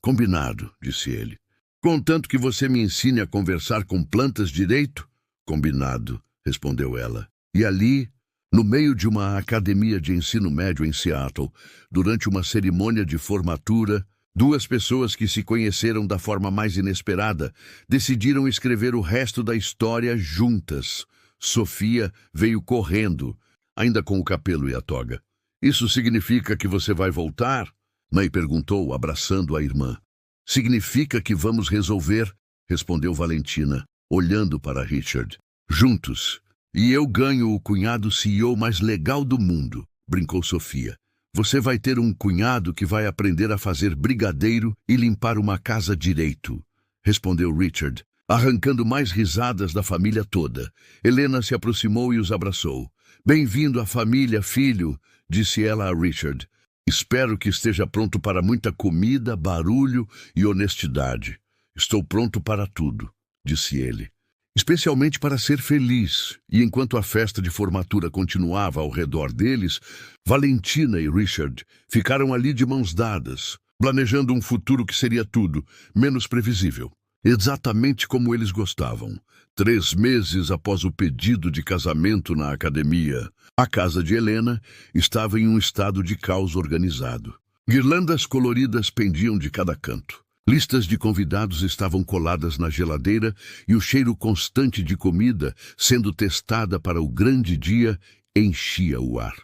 Combinado, disse ele. Contanto que você me ensine a conversar com plantas direito? Combinado, respondeu ela. E ali, no meio de uma academia de ensino médio em Seattle, durante uma cerimônia de formatura, duas pessoas que se conheceram da forma mais inesperada decidiram escrever o resto da história juntas. Sofia veio correndo, ainda com o cabelo e a toga. Isso significa que você vai voltar? May perguntou, abraçando a irmã. Significa que vamos resolver, respondeu Valentina, olhando para Richard. Juntos. E eu ganho o cunhado CEO mais legal do mundo, brincou Sofia. Você vai ter um cunhado que vai aprender a fazer brigadeiro e limpar uma casa direito, respondeu Richard, arrancando mais risadas da família toda. Helena se aproximou e os abraçou. Bem-vindo à família, filho, disse ela a Richard. Espero que esteja pronto para muita comida, barulho e honestidade. Estou pronto para tudo, disse ele. Especialmente para ser feliz. E enquanto a festa de formatura continuava ao redor deles, Valentina e Richard ficaram ali de mãos dadas, planejando um futuro que seria tudo menos previsível. Exatamente como eles gostavam. 3 meses após o pedido de casamento na academia, a casa de Helena estava em um estado de caos organizado. Guirlandas coloridas pendiam de cada canto. Listas de convidados estavam coladas na geladeira e o cheiro constante de comida, sendo testada para o grande dia, enchia o ar.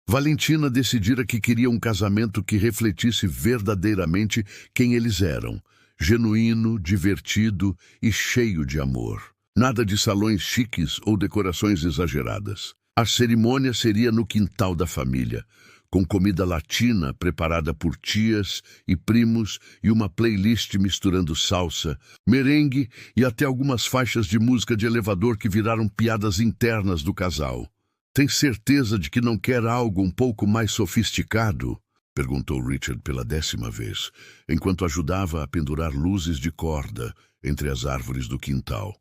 Valentina decidira que queria um casamento que refletisse verdadeiramente quem eles eram. Genuíno, divertido e cheio de amor. Nada de salões chiques ou decorações exageradas. A cerimônia seria no quintal da família, com comida latina preparada por tias e primos e uma playlist misturando salsa, merengue e até algumas faixas de música de elevador que viraram piadas internas do casal. Tem certeza de que não quer algo um pouco mais sofisticado? Perguntou Richard pela 10ª vez, enquanto ajudava a pendurar luzes de corda entre as árvores do quintal.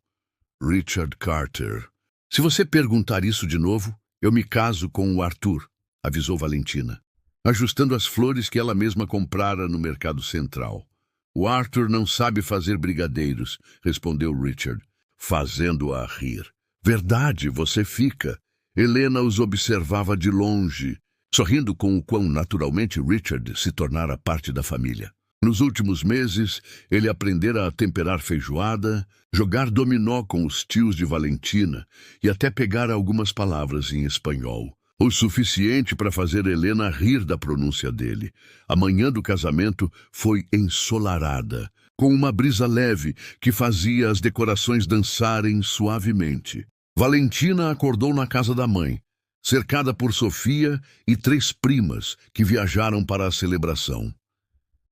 Richard Carter. Se você perguntar isso de novo, eu me caso com o Arthur, avisou Valentina, ajustando as flores que ela mesma comprara no mercado central. O Arthur não sabe fazer brigadeiros, respondeu Richard, fazendo-a rir. Verdade, você fica. Helena os observava de longe, sorrindo com o quão naturalmente Richard se tornara parte da família. Nos últimos meses, ele aprendera a temperar feijoada, jogar dominó com os tios de Valentina e até pegar algumas palavras em espanhol. O suficiente para fazer Helena rir da pronúncia dele. A manhã do casamento foi ensolarada, com uma brisa leve que fazia as decorações dançarem suavemente. Valentina acordou na casa da mãe, cercada por Sofia e 3 primas que viajaram para a celebração.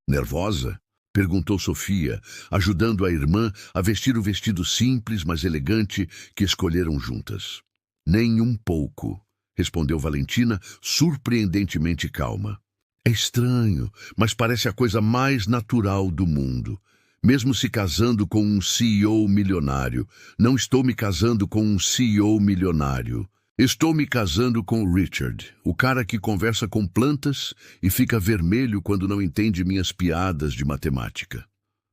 Nervosa? Perguntou Sofia, ajudando a irmã a vestir o vestido simples, mas elegante que escolheram juntas. Nem um pouco, respondeu Valentina, surpreendentemente calma. É estranho, mas parece a coisa mais natural do mundo. Mesmo se casando com um CEO milionário, não estou me casando com um CEO milionário. Estou me casando com o Richard, o cara que conversa com plantas e fica vermelho quando não entende minhas piadas de matemática.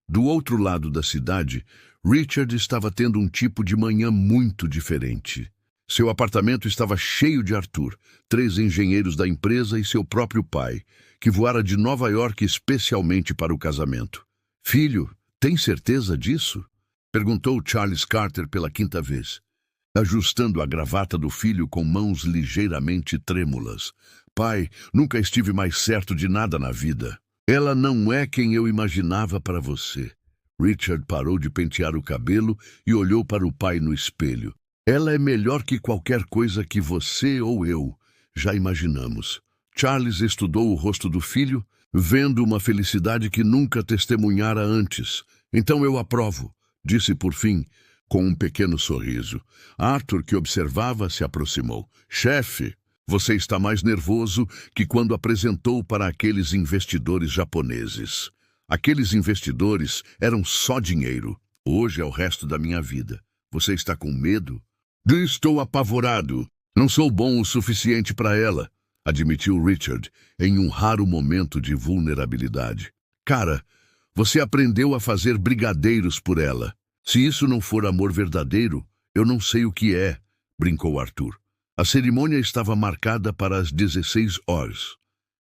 Do outro lado da cidade, Richard estava tendo um tipo de manhã muito diferente. Seu apartamento estava cheio de Arthur, 3 engenheiros da empresa e seu próprio pai, que voara de Nova York especialmente para o casamento. Filho, tem certeza disso? Perguntou Charles Carter pela 5ª vez, ajustando a gravata do filho com mãos ligeiramente trêmulas. Pai, nunca estive mais certo de nada na vida. Ela não é quem eu imaginava para você. Richard parou de pentear o cabelo e olhou para o pai no espelho. Ela é melhor que qualquer coisa que você ou eu já imaginamos. Charles estudou o rosto do filho, vendo uma felicidade que nunca testemunhara antes. Então eu aprovo, disse por fim, com um pequeno sorriso. Arthur, que observava, se aproximou. Chefe, você está mais nervoso que quando apresentou para aqueles investidores japoneses. Aqueles investidores eram só dinheiro. Hoje é o resto da minha vida. Você está com medo? Estou apavorado. Não sou bom o suficiente para ela, admitiu Richard, em um raro momento de vulnerabilidade. Cara, você aprendeu a fazer brigadeiros por ela. Se isso não for amor verdadeiro, eu não sei o que é, brincou Arthur. A cerimônia estava marcada para as 16 horas.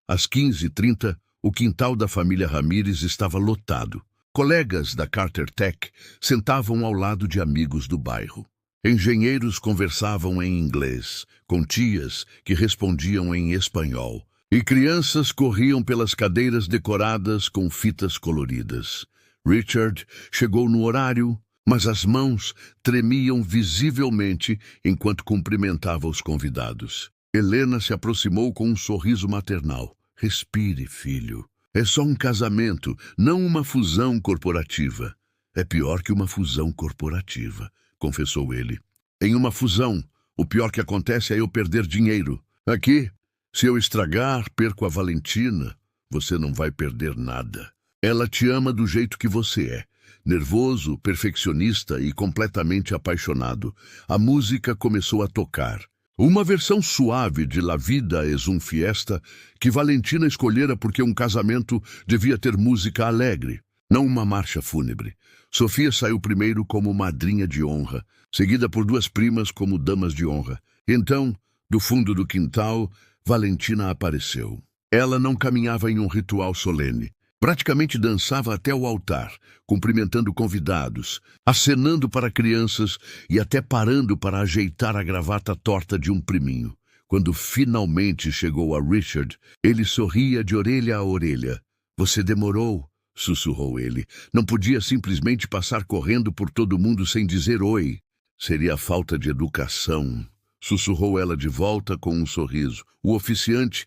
Às 15h30, o quintal da família Ramírez estava lotado. Colegas da Carter Tech sentavam ao lado de amigos do bairro. Engenheiros conversavam em inglês, com tias que respondiam em espanhol, e crianças corriam pelas cadeiras decoradas com fitas coloridas. Richard chegou no horário, mas as mãos tremiam visivelmente enquanto cumprimentava os convidados. Helena se aproximou com um sorriso maternal. Respire, filho. É só um casamento, não uma fusão corporativa. É pior que uma fusão corporativa, confessou ele. Em uma fusão, o pior que acontece é eu perder dinheiro. Aqui, se eu estragar, perco a Valentina. Você não vai perder nada. Ela te ama do jeito que você é. Nervoso, perfeccionista e completamente apaixonado. A música começou a tocar. Uma versão suave de La Vida es un Fiesta que Valentina escolhera porque um casamento devia ter música alegre, não uma marcha fúnebre. Sofia saiu primeiro como madrinha de honra, seguida por 2 primas como damas de honra. Então, do fundo do quintal, Valentina apareceu. Ela não caminhava em um ritual solene. Praticamente dançava até o altar, cumprimentando convidados, acenando para crianças e até parando para ajeitar a gravata torta de um priminho. Quando finalmente chegou a Richard, ele sorria de orelha a orelha. Você demorou, sussurrou ele. Não podia simplesmente passar correndo por todo mundo sem dizer oi. Seria falta de educação, sussurrou ela de volta com um sorriso. O oficiante,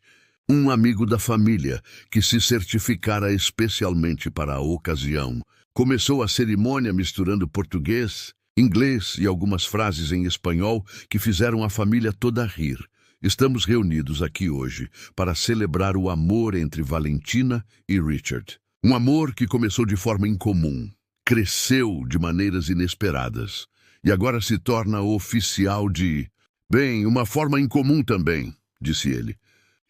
um amigo da família, que se certificara especialmente para a ocasião, começou a cerimônia misturando português, inglês e algumas frases em espanhol que fizeram a família toda rir. Estamos reunidos aqui hoje para celebrar o amor entre Valentina e Richard. Um amor que começou de forma incomum, cresceu de maneiras inesperadas e agora se torna oficial de... Bem, uma forma incomum também, disse ele,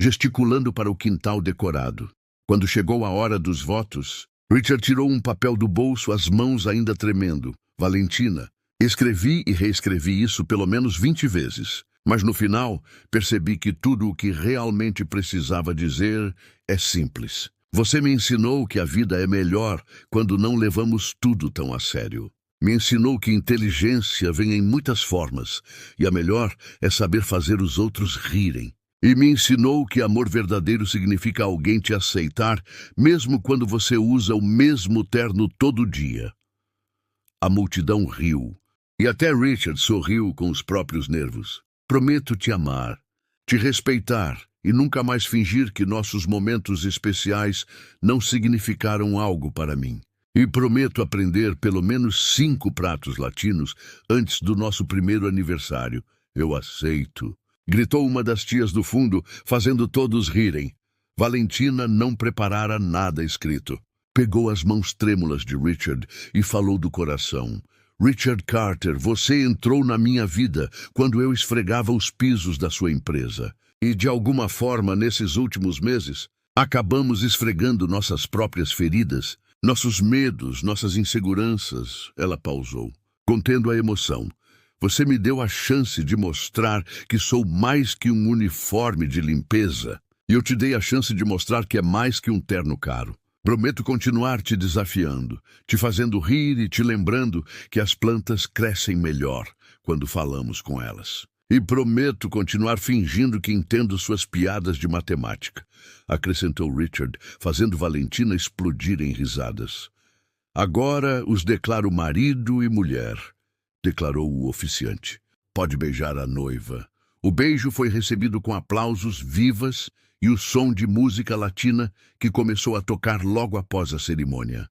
gesticulando para o quintal decorado. Quando chegou a hora dos votos, Richard tirou um papel do bolso, as mãos ainda tremendo. Valentina, escrevi e reescrevi isso pelo menos 20 vezes. Mas no final, percebi que tudo o que realmente precisava dizer é simples. Você me ensinou que a vida é melhor quando não levamos tudo tão a sério. Me ensinou que inteligência vem em muitas formas, e a melhor é saber fazer os outros rirem. E me ensinou que amor verdadeiro significa alguém te aceitar, mesmo quando você usa o mesmo terno todo dia. A multidão riu, e até Richard sorriu com os próprios nervos. Prometo te amar, te respeitar e nunca mais fingir que nossos momentos especiais não significaram algo para mim. E prometo aprender pelo menos 5 pratos latinos antes do nosso primeiro aniversário. Eu aceito, gritou uma das tias do fundo, fazendo todos rirem. Valentina não preparara nada escrito. Pegou as mãos trêmulas de Richard e falou do coração. Richard Carter, você entrou na minha vida quando eu esfregava os pisos da sua empresa. E, de alguma forma, nesses últimos meses, acabamos esfregando nossas próprias feridas, nossos medos, nossas inseguranças. Ela pausou, contendo a emoção. Você me deu a chance de mostrar que sou mais que um uniforme de limpeza. E eu te dei a chance de mostrar que é mais que um terno caro. Prometo continuar te desafiando, te fazendo rir e te lembrando que as plantas crescem melhor quando falamos com elas. E prometo continuar fingindo que entendo suas piadas de matemática, acrescentou Richard, fazendo Valentina explodir em risadas. Agora os declaro marido e mulher, declarou o oficiante. Pode beijar a noiva. O beijo foi recebido com aplausos, vivas e o som de música latina que começou a tocar logo após a cerimônia.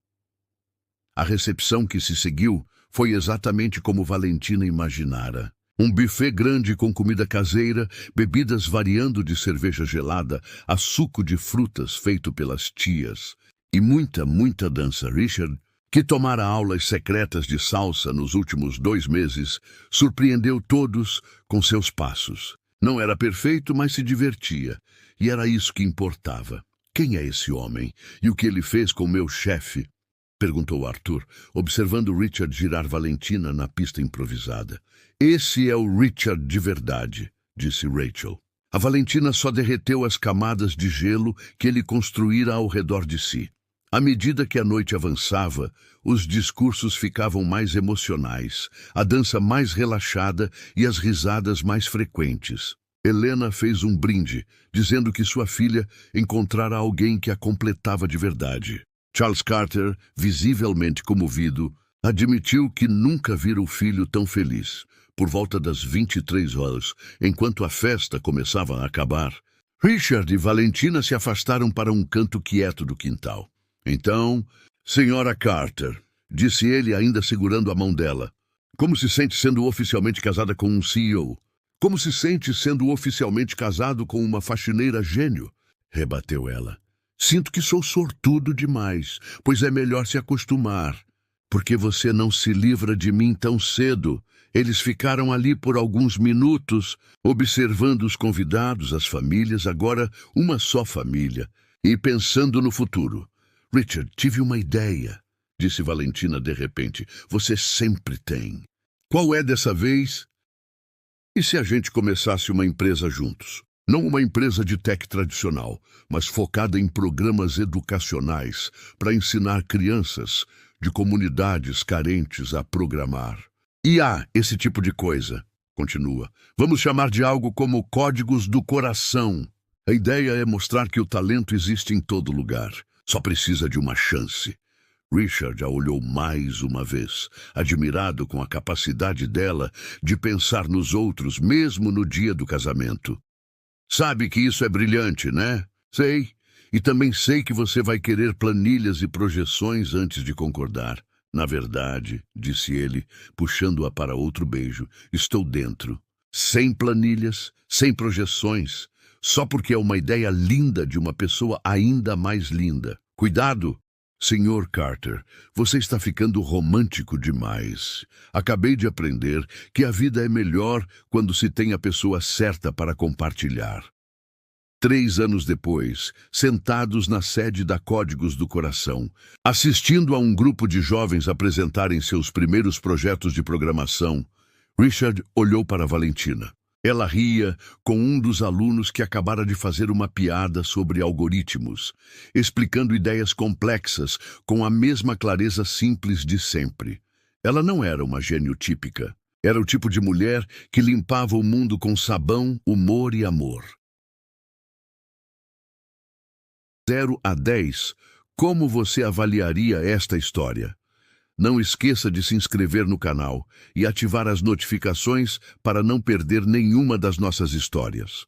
A recepção que se seguiu foi exatamente como Valentina imaginara. Um buffet grande com comida caseira, bebidas variando de cerveja gelada a suco de frutas feito pelas tias. E muita dança. Richard, que tomara aulas secretas de salsa nos últimos 2 meses, surpreendeu todos com seus passos. Não era perfeito, mas se divertia. E era isso que importava. Quem é esse homem? E o que ele fez com meu chefe? Perguntou Arthur, observando Richard girar Valentina na pista improvisada. Esse é o Richard de verdade, disse Rachel. A Valentina só derreteu as camadas de gelo que ele construíra ao redor de si. À medida que a noite avançava, os discursos ficavam mais emocionais, a dança mais relaxada e as risadas mais frequentes. Helena fez um brinde, dizendo que sua filha encontrara alguém que a completava de verdade. Charles Carter, visivelmente comovido, admitiu que nunca vira o filho tão feliz. Por volta das 23 horas, enquanto a festa começava a acabar, Richard e Valentina se afastaram para um canto quieto do quintal. Então, senhora Carter, disse ele ainda segurando a mão dela, como se sente sendo oficialmente casada com um CEO? Como se sente sendo oficialmente casado com uma faxineira gênio? Rebateu ela. Sinto que sou sortudo demais, pois é melhor se acostumar. Porque você não se livra de mim tão cedo? Eles ficaram ali por alguns minutos, observando os convidados, as famílias, agora uma só família, e pensando no futuro. Richard, tive uma ideia, disse Valentina de repente. Você sempre tem. Qual é dessa vez? E se a gente começasse uma empresa juntos? Não uma empresa de tech tradicional, mas focada em programas educacionais para ensinar crianças de comunidades carentes a programar. Esse tipo de coisa, continua. Vamos chamar de algo como códigos do coração. A ideia é mostrar que o talento existe em todo lugar. Só precisa de uma chance. Richard a olhou mais uma vez, admirado com a capacidade dela de pensar nos outros, mesmo no dia do casamento. Sabe que isso é brilhante, né? Sei. E também sei que você vai querer planilhas e projeções antes de concordar. Na verdade, disse ele, puxando-a para outro beijo, estou dentro. Sem planilhas, sem projeções. Só porque é uma ideia linda de uma pessoa ainda mais linda. Cuidado! Senhor Carter, você está ficando romântico demais. Acabei de aprender que a vida é melhor quando se tem a pessoa certa para compartilhar. 3 anos depois, sentados na sede da Códigos do Coração, assistindo a um grupo de jovens apresentarem seus primeiros projetos de programação, Richard olhou para Valentina. Ela ria com um dos alunos que acabara de fazer uma piada sobre algoritmos, explicando ideias complexas com a mesma clareza simples de sempre. Ela não era uma gênio típica. Era o tipo de mulher que limpava o mundo com sabão, humor e amor. 0 a 10, como você avaliaria esta história? Não esqueça de se inscrever no canal e ativar as notificações para não perder nenhuma das nossas histórias.